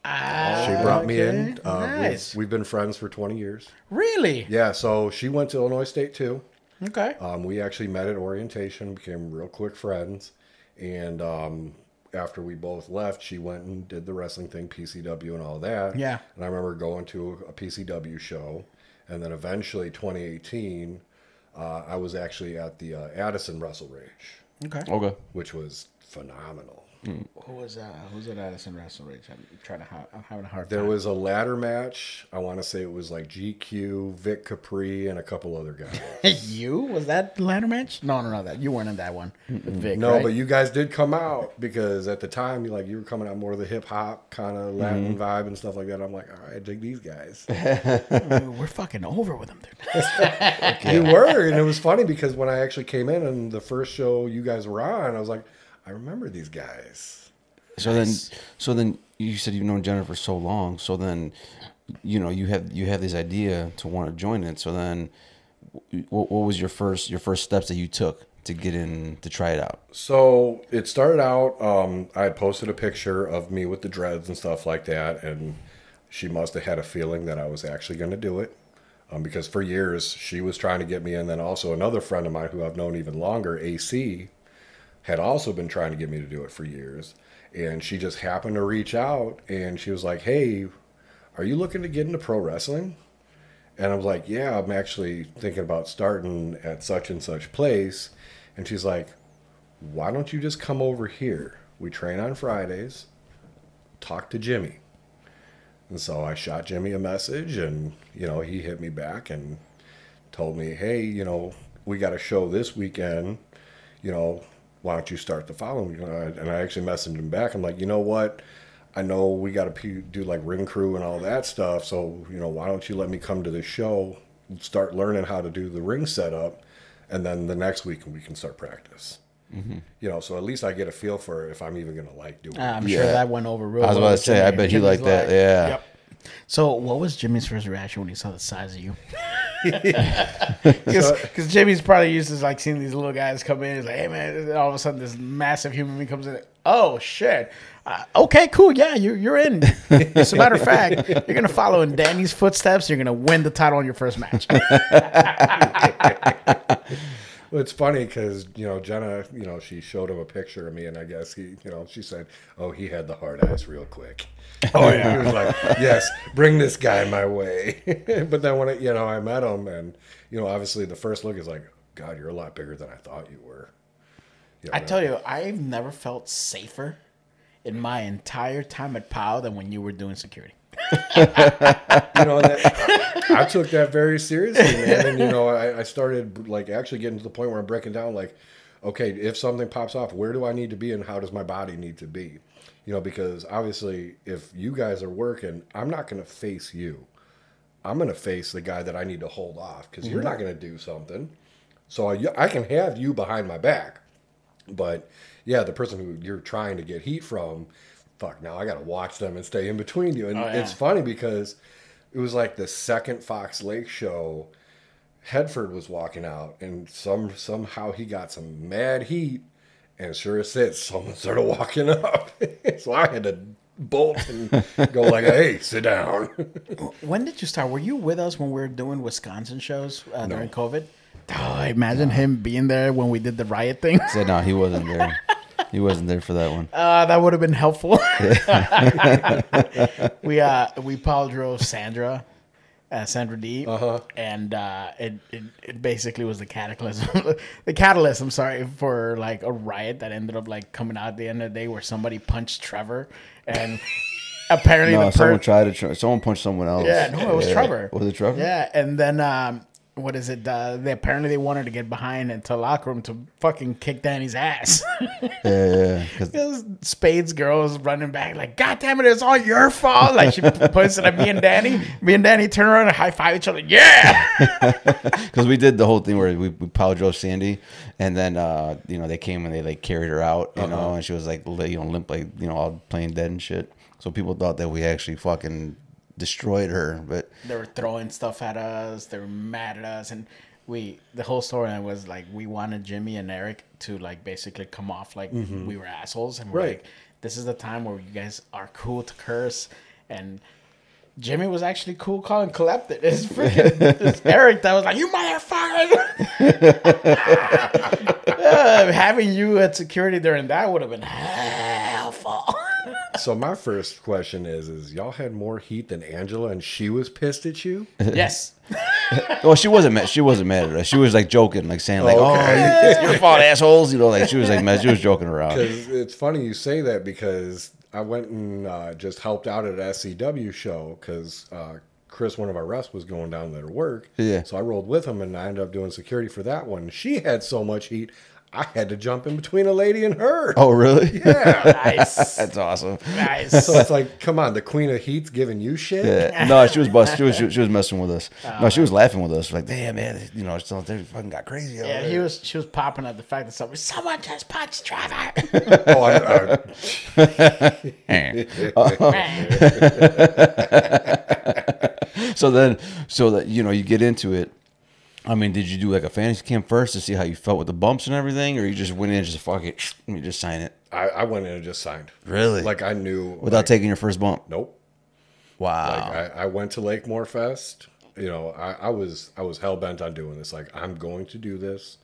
She She brought me in. Nice. We've been friends for 20 years. Really? Yeah, so she went to Illinois State too. Okay. We actually met at orientation, became real quick friends, and after we both left, she went and did the wrestling thing, PCW and all that. Yeah. And I remember going to a PCW show, and then eventually 2018, I was actually at the Addison Wrestle Rage, Okay. which was phenomenal. Who was that? Who's at Addison Wrestle Rage? I'm having a hard There time. was a ladder match. I want to say it was like GQ, Vic Capri, and a couple other guys. You? Was that the ladder match? No, that you weren't in that one. With Vic, No, right? but you guys did come out because at the time you were coming out more of the hip hop kind of Latin vibe and stuff like that. I'm like, all right, dig these guys. We're fucking over with them, dude. You were, and it was funny because when I actually came in and the first show you guys were on, I was like, I remember these guys. So then you said you've known Jennifer so long. So then, you have this idea to want to join it. So then, what was your first steps that you took to get in to try it out? So it started out, I had posted a picture of me with the dreads and stuff like that, and she must have had a feeling that I was actually going to do it. Because for years she was trying to get me in. Then also another friend of mine who I've known even longer, AC, had also been trying to get me to do it for years. And she just happened to reach out and she was like, hey, are you looking to get into pro wrestling? And I was like, yeah, I'm actually thinking about starting at such and such place. And she's like, why don't you just come over here? We train on Fridays. Talk to Jimmy. And so I shot Jimmy a message, and, you know, he hit me back and told me, hey, you know, we got a show this weekend, you know, why don't you start the following week? And I actually messaged him back. I'm like, you know what? I know we got to do like ring crew and all that stuff. So, you know, why don't you let me come to the show, start learning how to do the ring setup, and then the next week we can start practice. Mm-hmm. You know, so at least I get a feel for if I'm even going to like doing it. I'm sure that went over real well. I was about to say, I bet he liked that. Yeah. Yep. So what was Jimmy's first reaction when he saw the size of you? Because Jimmy's probably used to like seeing these little guys come in. He's like, hey, man, and all of a sudden this massive human being comes in. Oh, shit. Okay, cool. Yeah, you're in. As a matter of fact, you're going to follow in Danny's footsteps. You're going to win the title on your first match. Well, it's funny because, you know, Jenna, you know, she showed him a picture of me, and I guess he, you know, she said, oh, he had the hard ass real quick. Oh, yeah. He was like, yes, bring this guy my way. But then when, you know, I met him, and, you know, obviously the first look is like, God, you're a lot bigger than I thought you were. You know, I tell you, I've never felt safer in my entire time at POW than when you were doing security. You know, I took that very seriously, man. And, you know, I started like actually getting to the point where I'm breaking down like, okay, if something pops off, where do I need to be and how does my body need to be? You know, because obviously if you guys are working, I'm not going to face you. I'm going to face the guy that I need to hold off because you're not going to do something. So I can have you behind my back. But yeah, the person who you're trying to get heat from, fuck, now I got to watch them and stay in between you. And it's funny because it was like the second Fox Lake show, Hedford was walking out and somehow he got some mad heat, and sure as shit, someone started walking up. So I had to bolt and go like, hey, sit down. When did you start? Were you with us when we were doing Wisconsin shows during COVID? Oh, imagine him being there when we did the riot thing. Said no, he wasn't there. He wasn't there for that one. That would have been helpful. We power drove Sandra D, and it basically was the catalyst. I'm sorry, for like a riot that ended up like coming out at the end of the day where somebody punched Trevor, and apparently someone punched someone else. Yeah, no, it was Trevor. Was it Trevor? Yeah, and then what is it? They wanted to get behind into the locker room to fucking kick Danny's ass. Yeah. Because Spade's girl was running back like, God damn it, it's all your fault. Like she points it at me and Danny. Me and Danny turn around and high five each other. Yeah. Because we did the whole thing where we power drove Sandy, and then you know, they came and they like carried her out, you know, and she was like, you know, limp, like, you know, all playing dead and shit. So people thought that we actually fucking destroyed her, but they were throwing stuff at us. They were mad at us, and the whole storyline was like we wanted Jimmy and Eric to like basically come off like we were assholes, and we're like, this is the time where you guys are cool to curse. And Jimmy was actually cool, calm, and collected. It's freaking Eric that was like, you motherfucker. Having you at security during that would have been helpful. So my first question is y'all had more heat than Angela, and she was pissed at you? Yes. Well, she wasn't mad. She wasn't mad at us. She was like joking, like saying like, "Oh, it's your fault, assholes." You know, like she was like mad. She was joking around. Because it's funny you say that because I went and just helped out at an SCW show because Chris, one of our refs, was going down there to work. Yeah. So I rolled with him, and I ended up doing security for that one. She had so much heat, I had to jump in between a lady and her. Oh, really? Yeah. Nice. That's awesome. Nice. So it's like, come on, the Queen of Heat's giving you shit? Yeah. No, she was she was messing with us. No, she was laughing with us. Like, damn, man, you know, they fucking got crazy. Yeah, she was popping at the fact that someone just punched Trevor. So that, you know, you get into it. I mean, did you do like a fantasy camp first to see how you felt with the bumps and everything, or you just went in and just fuck it, let me just sign it? I went in and just signed. Really? Like I knew. Without taking your first bump? Nope. Wow. Like I went to Lake Moore Fest. You know, I was hell bent on doing this. Like I'm going to do this.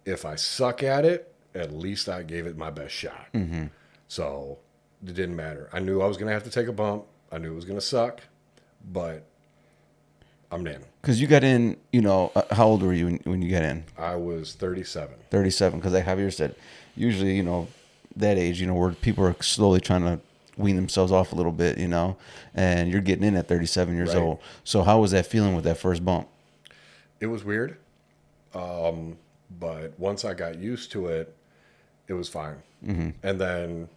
If I suck at it, at least I gave it my best shot. Mm-hmm. So it didn't matter. I knew I was going to have to take a bump. I knew it was going to suck, but I'm in. Because you got in, you know, how old were you when you got in? I was 37. 37. Because like Javier said, usually, you know, that age, you know, where people are slowly trying to wean themselves off a little bit, you know, and you're getting in at 37 years old. So how was that feeling with that first bump? It was weird. But once I got used to it, it was fine. Mm-hmm. And then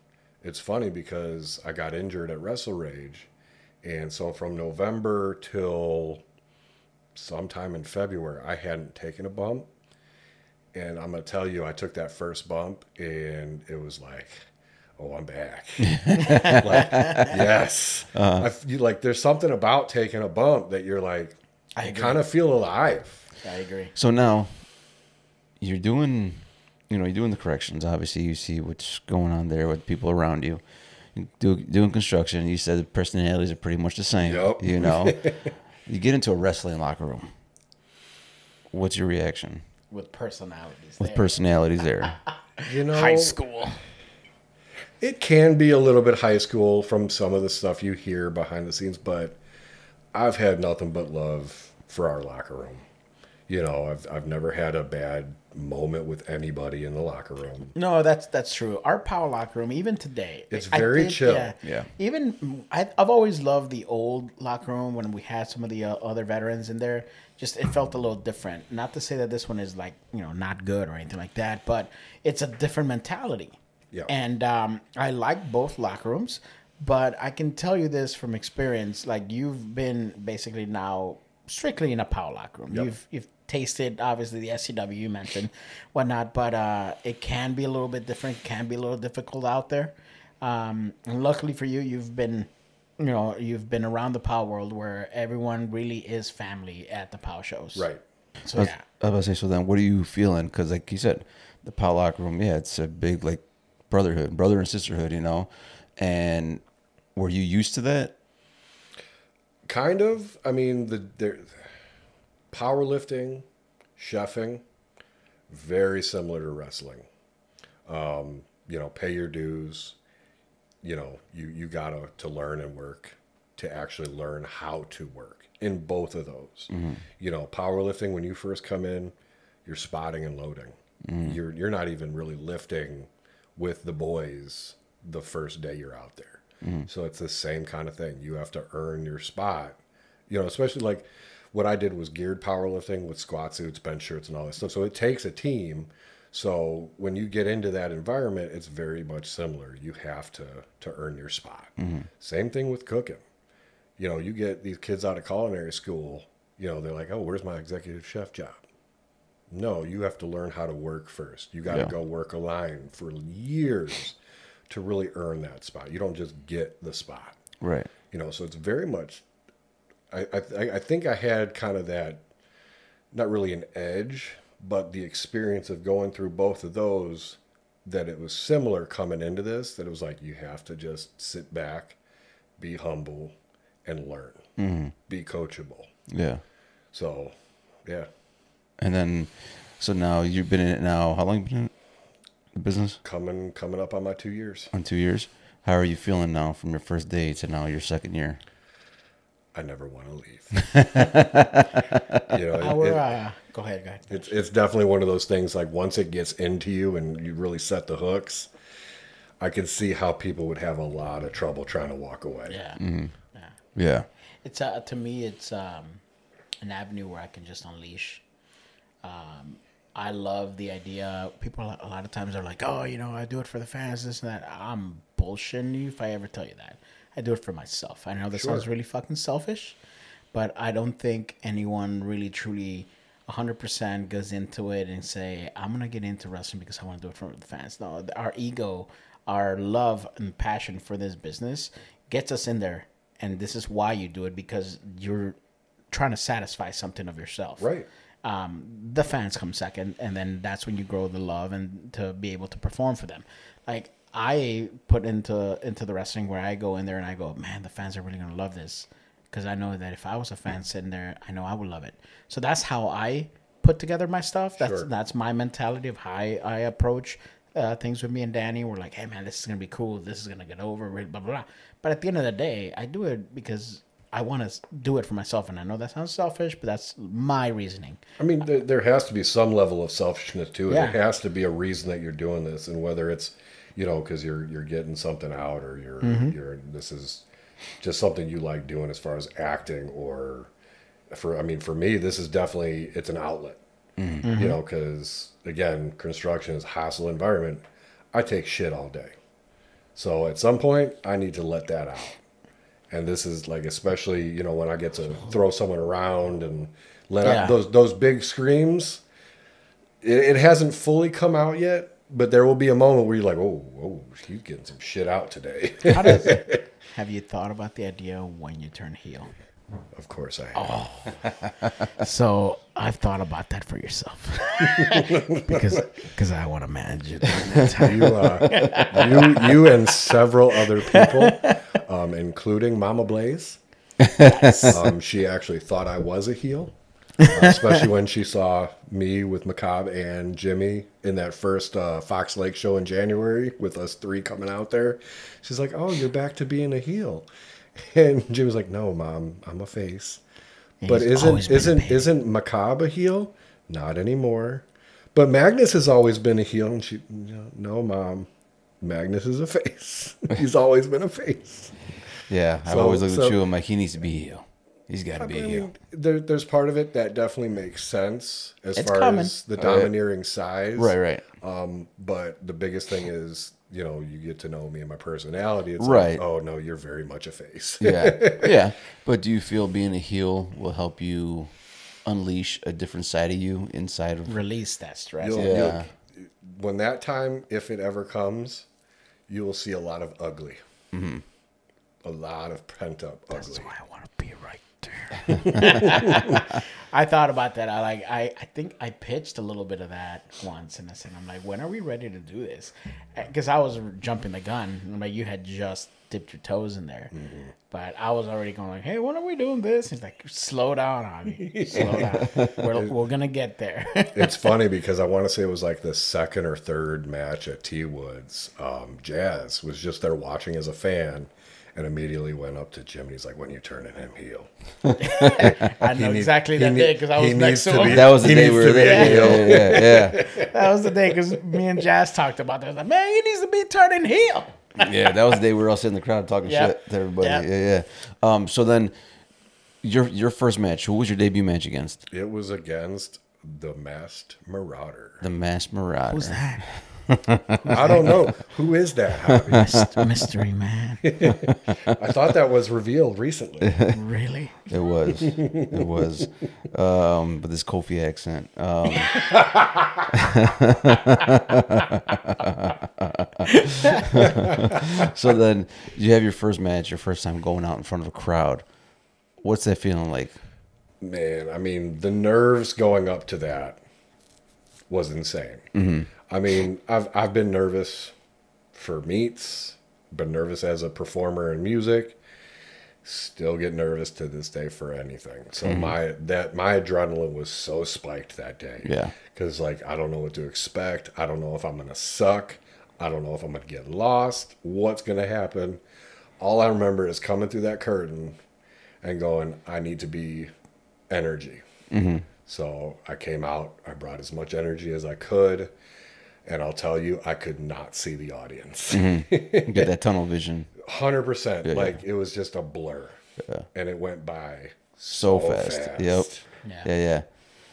it's funny because I got injured at Wrestle Rage. And so from November till sometime in February, I hadn't taken a bump. And I'm going to tell you, I took that first bump and it was like, oh, I'm back. Like, yes. Like, there's something about taking a bump that you're like, I kind of feel alive. I agree. So now you're doing, you know, you're doing the corrections. Obviously, you see what's going on there with people around you. Doing construction, you said the personalities are pretty much the same. Yep. You know, you get into a wrestling locker room. What's your reaction? With personalities. With personalities there. You know, High school. it can be a little bit high school from some of the stuff you hear behind the scenes, but I've had nothing but love for our locker room. You know, I've never had a bad moment with anybody in the locker room. No, that's true. Our power locker room, even today, It's very chill. Yeah. Even I've always loved the old locker room when we had some of the other veterans in there. Just it felt a little different. Not to say that this one is like, you know, not good or anything like that, but it's a different mentality. Yeah. And I like both locker rooms, but I can tell you this from experience. Like you've been basically now strictly in a power locker room. Yep. You've tasted obviously the SCW you mentioned, whatnot, but it can be a little bit different. Can be a little difficult out there. And luckily for you, you've been around the power world where everyone really is family at the power shows. Right. So yeah. I was about to say, so then what are you feeling? Because like you said, the power locker room, yeah, it's a big like brother and sisterhood, you know. And were you used to that? Kind of. I mean, the powerlifting, chefing, very similar to wrestling. You know, pay your dues. You know, you gotta to learn and work to actually learn how to work in both of those. Mm-hmm. You know, powerlifting, when you first come in, you're spotting and loading. Mm-hmm. You're not even really lifting with the boys the first day you're out there. Mm-hmm. So it's the same kind of thing. You have to earn your spot. You know, especially like what I did was geared powerlifting with squat suits, bench shirts, and all that stuff. So it takes a team. So when you get into that environment, it's very much similar. You have to earn your spot. Mm-hmm. Same thing with cooking. You know, you get these kids out of culinary school, you know, they're like, oh, where's my executive chef job? No, you have to learn how to work first. You got to go work a line for years to really earn that spot. You don't just get the spot. Right. You know, so it's very much, I think I had kind of that, not really an edge, but the experience of going through both of those, that it was similar coming into this, that it was like, you have to just sit back, be humble, and learn. Mm-hmm. Be coachable. Yeah. So, yeah. And then, so now you've been in it now, how long have you been in the business? Coming up on my 2 years. On 2 years? How are you feeling now from your first day to now your second year? I never want to leave. You know, Go ahead. It's definitely one of those things, like once it gets into you and you really set the hooks, I can see how people would have a lot of trouble trying to walk away. Yeah. Mm-hmm. Yeah. It's to me, it's an avenue where I can just unleash. I love the idea. People a lot of times are like, oh, you know, I do it for the fans, this and that. I'm bullshitting you if I ever tell you that. I do it for myself. I know that sounds really fucking selfish, but I don't think anyone really truly 100% goes into it and say, I'm going to get into wrestling because I want to do it for the fans. No, our ego, our love and passion for this business gets us in there. And this is why you do it, because you're trying to satisfy something of yourself. Right. The fans come second, and then that's when you grow the love and to be able to perform for them. Like I put into the wrestling where I go in there and I go, man, the fans are really gonna love this, because I know that if I was a fan sitting there, I know I would love it. So that's how I put together my stuff. That's my mentality of how I approach things with me and Danny. We're like, hey man, this is gonna be cool. This is gonna get over. Blah blah blah. But at the end of the day, I do it because I want to do it for myself, and I know that sounds selfish, but that's my reasoning. I mean, there has to be some level of selfishness to it. Yeah. There has to be a reason that you're doing this, and whether it's, you know, because you're getting something out, or you're this is just something you like doing as far as acting, or for me, this is definitely, it's an outlet. You know, because again, construction is a hostile environment. I take shit all day, so at some point I need to let that out. And this is like, especially, you know, when I get to throw someone around and let out those big screams. It hasn't fully come out yet, but there will be a moment where you're like, oh, he's getting some shit out today. Have you thought about the idea when you turn heel? Of course I have. So I've thought about that for yourself, because I want to manage it. You and several other people, including Mama Blaze. She actually thought I was a heel, especially when she saw me with Macabre and Jimmy in that first Fox Lake show in January with us three coming out there. She's like, "Oh, you're back to being a heel." And Jim was like, "No, Mom, I'm a face." But isn't Macabre a heel? Not anymore. But Magnus has always been a heel, and she, no, Mom, Magnus is a face. He's always been a face. Yeah, I've always looked at you. I'm like, he needs to be a heel. He's got to be a heel. There's part of it that definitely makes sense as far as the domineering size. Right. But the biggest thing is, you know, you get to know me and my personality. It's right. like, oh no, you're very much a face. Yeah. But do you feel being a heel will help you unleash a different side of you inside of release that stress? When that time, if it ever comes, you will see a lot of ugly. Mm-hmm. A lot of pent up ugly. That's why I want to be right there. I thought about that. I think I pitched a little bit of that once, and I said, I'm like, when are we ready to do this? Because I was jumping the gun. I'm like, you had just dipped your toes in there, but I was already going like, hey, when are we doing this? He's like, slow down, Javi. Slow down. We're gonna get there. It's funny because I want to say it was like the second or third match at T Woods. Jazz was just there watching as a fan. And immediately went up to Jim, and he's like, "When you turning him heel?" I know exactly that day because I was next to him. That was the day we were there. Yeah. That was the day because me and Jazz talked about that. I was like, man, he needs to be turning heel. Yeah, that was the day we were all sitting in the crowd talking shit to everybody. Yeah. So then, your first match. Who was your debut match against? It was against the Masked Marauder. The Masked Marauder. Who's that? I don't know. Who is that, Javi? Mystery man. I thought that was revealed recently. Really? It was. It was. But this Kofi accent. So then you have your first match, your first time going out in front of a crowd. What's that feeling like? Man, I mean, the nerves going up to that was insane. Mm-hmm. I mean, I've been nervous for meets, been nervous as a performer in music, still get nervous to this day for anything. So my adrenaline was so spiked that day. Yeah. Because like I don't know what to expect. I don't know if I'm gonna suck. I don't know if I'm gonna get lost. What's gonna happen? All I remember is coming through that curtain and going, I need to be energy. Mm-hmm. So I came out, I brought as much energy as I could. And I'll tell you, I could not see the audience. Mm-hmm. Get that tunnel vision. 100%. Like, it was just a blur. Yeah. And it went by so fast. Yep. Yeah.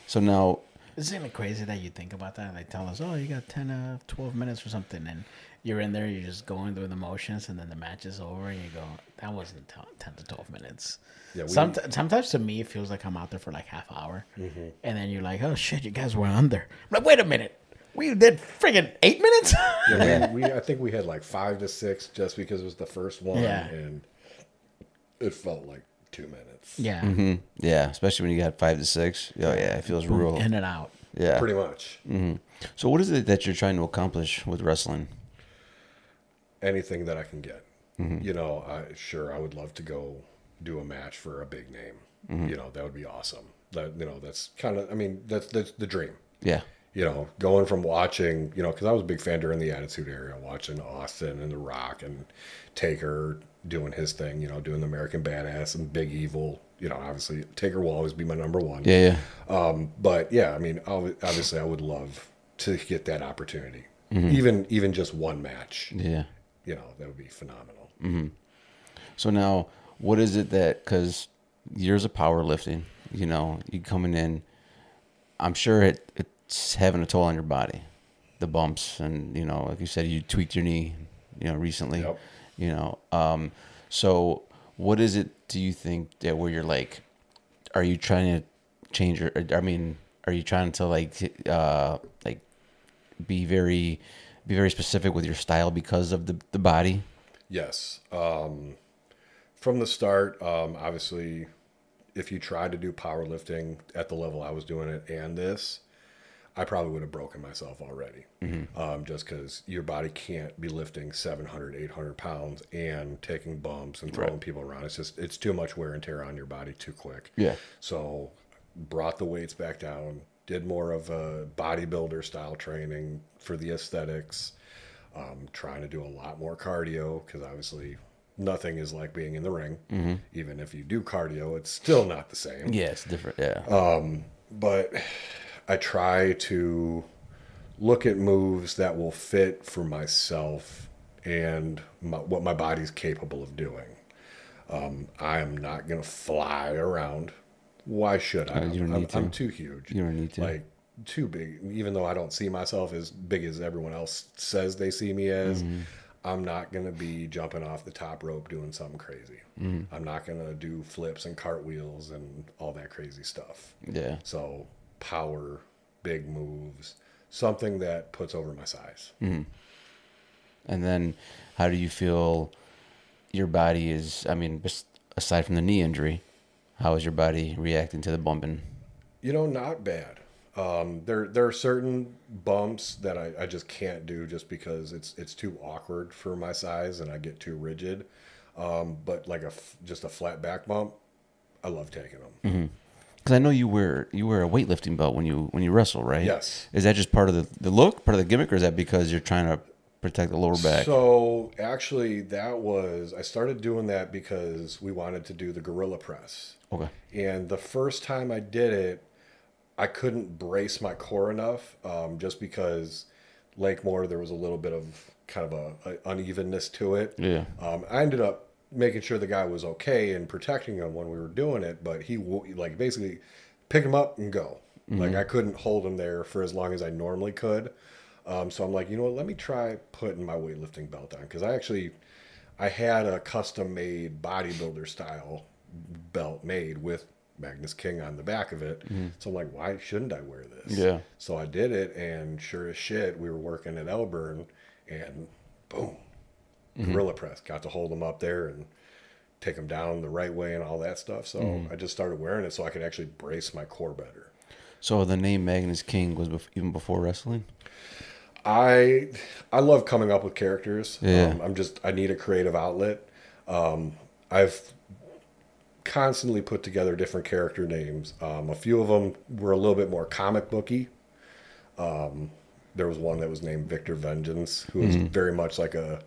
So now... Isn't it crazy that you think about that? They tell us, oh, you got 10 12 minutes or something. And you're in there, you're just going through the motions, and then the match is over, and you go, that wasn't 10 to 12 minutes. Yeah, sometimes to me, it feels like I'm out there for like half hour. Mm-hmm. And then you're like, oh, shit, you guys were under. I'm like, wait a minute. We did friggin' 8 minutes? I think we had like 5 to 6 just because it was the first one. Yeah. And it felt like 2 minutes. Yeah. Yeah, especially when you got 5 to 6. Oh yeah, it feels Boom, real. in and out. Yeah. Pretty much. So what is it that you're trying to accomplish with wrestling? Anything that I can get. You know, I would love to go do a match for a big name. You know, that would be awesome. That, you know, that's kind of, I mean, that's the dream. Yeah. You know, going from watching, you know, because I was a big fan during the Attitude Era, watching Austin and The Rock and Taker doing his thing, you know, doing the American Badass and Big Evil. You know, obviously Taker will always be my number one. Yeah. But yeah, I mean, obviously I would love to get that opportunity. Even just one match. Yeah. You know, that would be phenomenal. So now, what is it that, because years of powerlifting, you know, you coming in, I'm sure it's having a toll on your body, the bumps, and, you know, like you said, you tweaked your knee, you know, recently, Yep. you know, so what is it, do you think, that where you're like, are you trying to change your, I mean, are you trying to like be very specific with your style because of the body? Yes. From the start, obviously, if you tried to do powerlifting at the level I was doing it and this, I probably would have broken myself already. Just because your body can't be lifting 700, 800 pounds and taking bumps and throwing people around. It's too much wear and tear on your body too quick. Yeah. So brought the weights back down, did more of a bodybuilder style training for the aesthetics, trying to do a lot more cardio because obviously nothing is like being in the ring. Even if you do cardio, it's still not the same. Yeah, it's different. Yeah. But I try to look at moves that will fit for myself and what my body's capable of doing. I am not going to fly around. Why should I? You don't need to. I'm too huge. You don't need to. Like, too big. Even though I don't see myself as big as everyone else says they see me as, I'm not going to be jumping off the top rope doing something crazy. I'm not going to do flips and cartwheels and all that crazy stuff. Yeah. So power, big moves, something that puts over my size. And then how do you feel your body is, I mean, aside from the knee injury, how is your body reacting to the bumping? You know, not bad. There are certain bumps that I just can't do just because it's too awkward for my size and I get too rigid. But like just a flat back bump, I love taking them. Because I know you wear a weightlifting belt when you wrestle, right? Yes. Is that just part of the look, part of the gimmick, or is that because you're trying to protect the lower back? So actually, I started doing that because we wanted to do the gorilla press. Okay. And the first time I did it, I couldn't brace my core enough, just because Lakemore, there was a little bit of kind of a unevenness to it. Yeah. I ended up making sure the guy was okay and protecting him when we were doing it, but he like basically pick him up and go. Like I couldn't hold him there for as long as I normally could. So I'm like, you know what, let me try putting my weightlifting belt on, because I had a custom made bodybuilder style belt made with Magnus King on the back of it. So I'm like, why shouldn't I wear this? Yeah. So I did it, and sure as shit, we were working at Elburn, and boom, gorilla press. Got to hold them up there and take them down the right way and all that stuff. So I just started wearing it so I could actually brace my core better. So the name Magnus King was even before wrestling? I love coming up with characters. Yeah. I need a creative outlet. I've constantly put together different character names. A few of them were a little bit more comic booky. There was one that was named Victor Vengeance, who was very much like a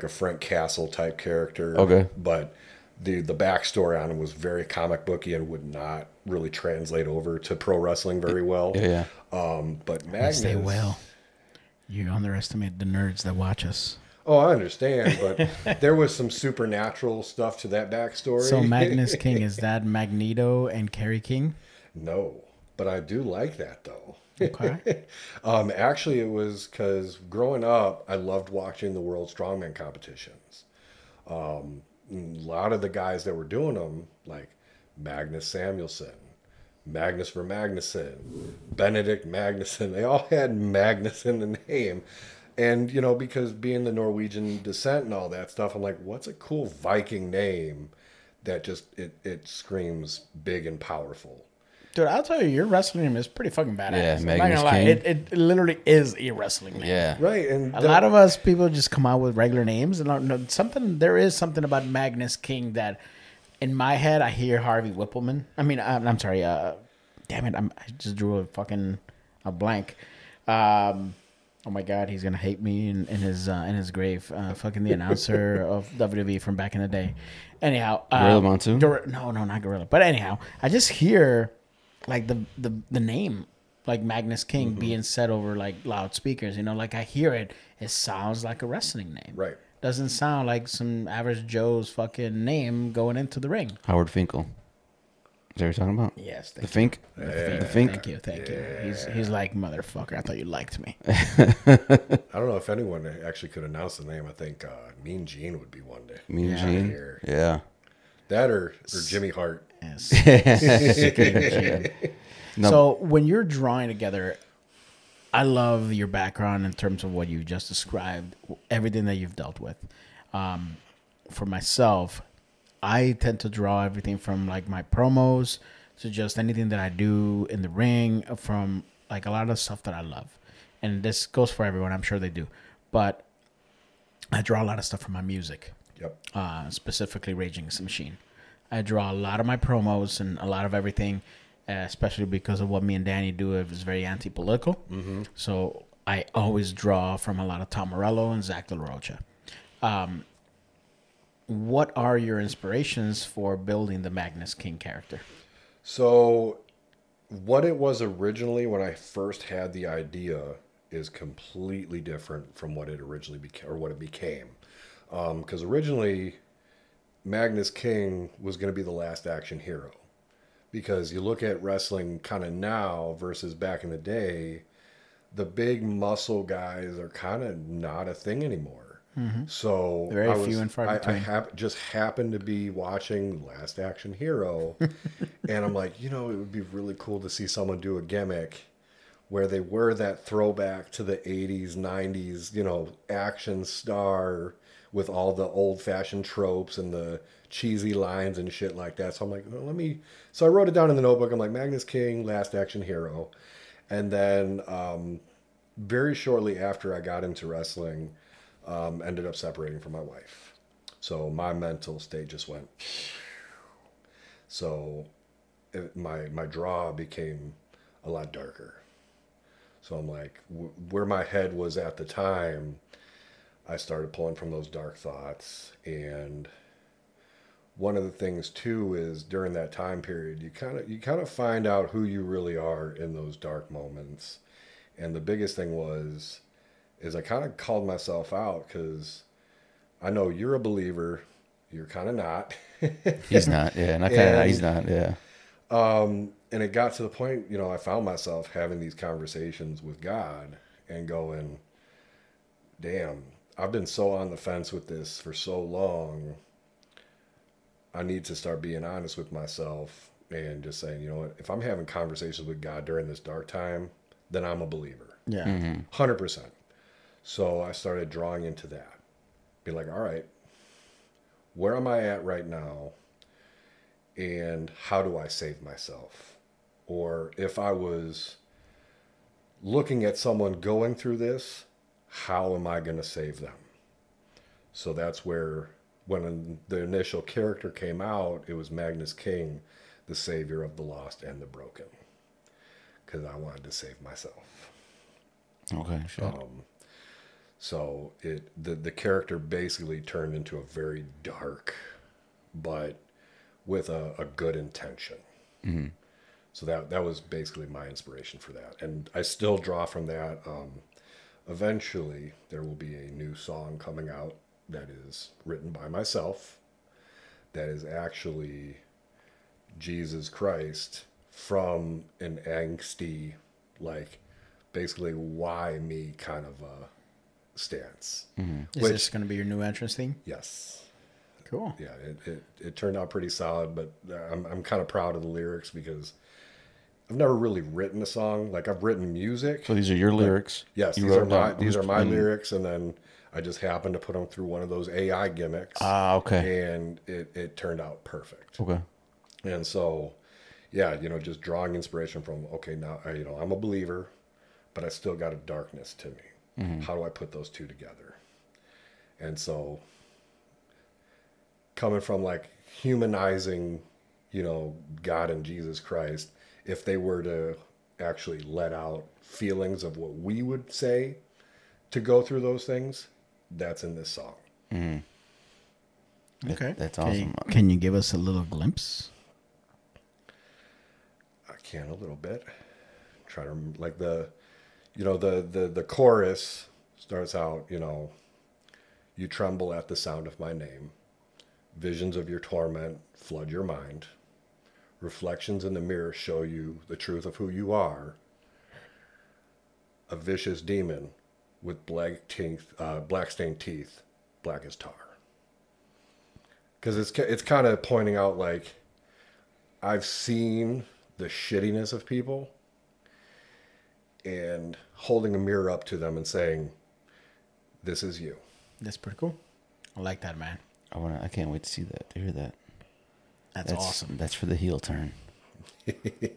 Frank Castle type character. Okay. But the backstory on him was very comic booky and would not really translate over to pro wrestling very well. Yeah. But Magnus, Stay well. You underestimate the nerds that watch us. Oh, I understand, but there was some supernatural stuff to that backstory. So Magnus King, is that Magneto and Kerry King? No, but I do like that though. Okay. Actually, it was because growing up, I loved watching the World Strongman competitions. A lot of the guys that were doing them, like Magnus Samuelson, Magnus for Magnuson, Benedict Magnuson, they all had Magnus in the name. And, you know, because being the Norwegian descent and all that stuff, I'm like, what's a cool Viking name that just it screams big and powerful. Dude, I'll tell you, your wrestling name is pretty fucking badass. Yeah, I'm not Magnus gonna lie. King. It literally is a wrestling name. Yeah. Right, and A lot of us people just come out with regular names, and there is something about Magnus King that, in my head, I hear Harvey Whippleman. I mean, I'm sorry. Damn it, I just drew a blank. Oh my God, he's gonna hate me in his grave. Fucking the announcer of WWE from back in the day. Anyhow, Gorilla Monsoon? No, not Gorilla. But anyhow, I just hear like the name like Magnus King being said over like loudspeakers. You know, like I hear it. It sounds like a wrestling name. right. Doesn't sound like some average Joe's fucking name going into the ring. Howard Finkel. Is that what you're talking about? Yes, The Fink? The Fink? Thank you. He's like, motherfucker, I thought you liked me. I don't know if anyone actually could announce the name. I think Mean Gene would be one day. Mean Yeah. Gene? Here. Yeah. That or Jimmy Hart. Yes. No. So when you're drawing together, I love your background in terms of what you just described, everything that you've dealt with. For myself, I tend to draw everything from like my promos to just anything that I do in the ring, from like a lot of stuff that I love. And this goes for everyone, I'm sure they do. But I draw a lot of stuff from my music. Yep. Specifically Rage Against the Machine. I draw a lot of my promos and a lot of everything, especially because of what me and Danny do. It was very anti-political. Mm-hmm. So I always draw from a lot of Tom Morello and Zach De La Rocha. What are your inspirations for building the Magnus King character? So, what it was originally when I first had the idea is completely different from what it originally became, or what it became. Because originally, Magnus King was going to be the last action hero. Because you look at wrestling kind of now versus back in the day, the big muscle guys are kind of not a thing anymore. Mm-hmm. So Very few and far between. I just happened to be watching Last Action Hero, and I'm like, it would be really cool to see someone do a gimmick where they were that throwback to the 80s, 90s, action star with all the old-fashioned tropes and the cheesy lines and shit like that. So I'm like, well, so I wrote it down in the notebook. I'm like, Magnus King, Last Action Hero. And then very shortly after I got into wrestling, ended up separating from my wife. So my mental state just went. So my draw became a lot darker. So I'm like, where my head was at the time, I started pulling from those dark thoughts. And one of the things too is during that time period, you kind of find out who you really are in those dark moments. And the biggest thing is I kind of called myself out, because I know you're a believer, you're kind of not. He's not, yeah. Not kind of, he's not, yeah. And it got to the point, I found myself having these conversations with God and going, damn, I've been so on the fence with this for so long. I need to start being honest with myself and just saying, you know what, if I'm having conversations with God during this dark time, then I'm a believer. Yeah. Mm-hmm. 100%. So I started drawing into that. Be like, all right, where am I at right now? And how do I save myself? Or if I was looking at someone going through this, how am I going to save them? So that's where, when the initial character came out, it was Magnus King, the savior of the lost and the broken. Because I wanted to save myself. Okay, sure. So the character basically turned into a very dark, but with a good intention. Mm-hmm. So that was basically my inspiration for that. And I still draw from that. Eventually, there will be a new song coming out that is written by myself, that is actually Jesus Christ from an angsty, like, basically why me kind of stance. Mm-hmm. Is this going to be your new entrance theme? Yes. Cool. Yeah, it turned out pretty solid, but I'm kind of proud of the lyrics, because I've never really written a song. Like, I've written music. So these are your lyrics? Yes, you these are my lyrics, and then I just happened to put them through one of those AI gimmicks. Ah, okay. And it turned out perfect. Okay. And so, yeah, just drawing inspiration from, okay, now, I'm a believer, but I still got a darkness to me. Mm-hmm. How do I put those two together? And so, coming from like humanizing, God and Jesus Christ, if they were to actually let out feelings of what we would say to go through those things, that's in this song. Mm-hmm. Okay. That's awesome. Can you give us a little glimpse? I can a little bit. Try to like the chorus starts out, you tremble at the sound of my name. Visions of your torment flood your mind. Reflections in the mirror show you the truth of who you are. A vicious demon with black stained teeth, black as tar. Because it's kind of pointing out like, I've seen the shittiness of people and holding a mirror up to them and saying, this is you. That's pretty cool. I like that, man. I can't wait to see that, to hear that. That's awesome. That's for the heel turn.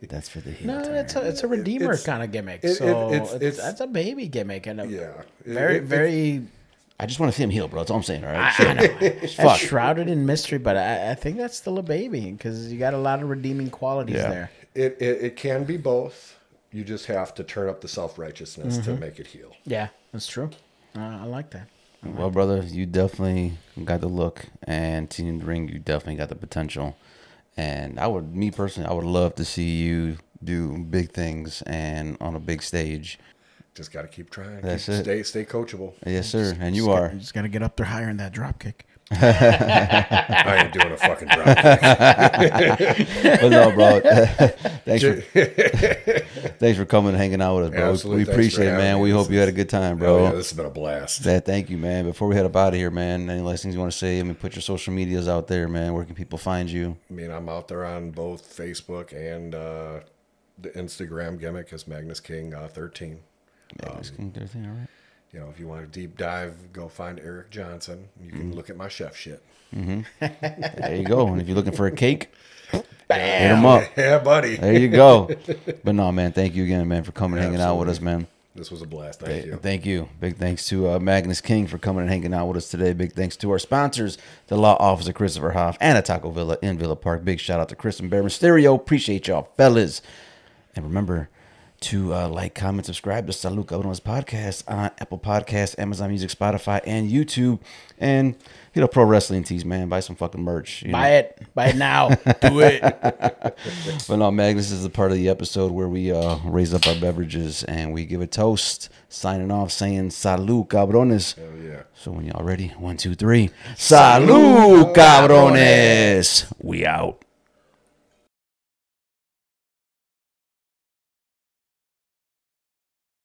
That's for the heel turn. It's a redeemer kind of gimmick. That's a baby gimmick and very. I just want to see him heal, bro. That's all I'm saying. All right. I know. It's shrouded in mystery, but I think that's still a baby because you got a lot of redeeming qualities there. It can be both. You just have to turn up the self-righteousness to make it heal. Yeah, that's true. I like that. Well, brother, you definitely got the look, and Team the Ring, you definitely got the potential. And me personally, I would love to see you do big things and on a big stage. Just got to keep trying. That's it. Stay coachable. Yes, sir. And you are. You just got to get up there higher in that drop kick. I ain't doing a fucking drop kick. But no, bro. Thanks for coming and hanging out with us, bro. Absolutely. We appreciate it, man. We hope you had a good time, bro. Oh, yeah, this has been a blast. Thank you, man. Before we head up out of here, man, any last things you want to say? Put your social medias out there, man. Where can people find you? I'm out there on both Facebook and the Instagram gimmick is Magnus King 13. Magnus King 13, all right. If you want a deep dive, go find Eric Johnson. You can look at my chef shit. Mm-hmm. There you go. And if you're looking for a cake, hit him up. Yeah, buddy. There you go. But no, man, thank you again, man, for coming and hanging out with us, man. This was a blast. Thank you. Thank you. Big thanks to Magnus King for coming and hanging out with us today. Big thanks to our sponsors, the Law Office of Christopher Hoff and a Taco Villa in Villa Park. Big shout out to Chris and Bear Mysterio. Appreciate y'all, fellas. And remember to like, comment, subscribe to Salud Cabrones podcast on Apple Podcasts, Amazon Music, Spotify, and YouTube. And hit up Pro Wrestling Tees, man. Buy some fucking merch. Buy it now. Do it. But no, Magnus is a part of the episode where we raise up our beverages and we give a toast. Signing off saying Salud Cabrones. Hell yeah. So when y'all ready, 1, 2, 3. Salud Cabrones. We out.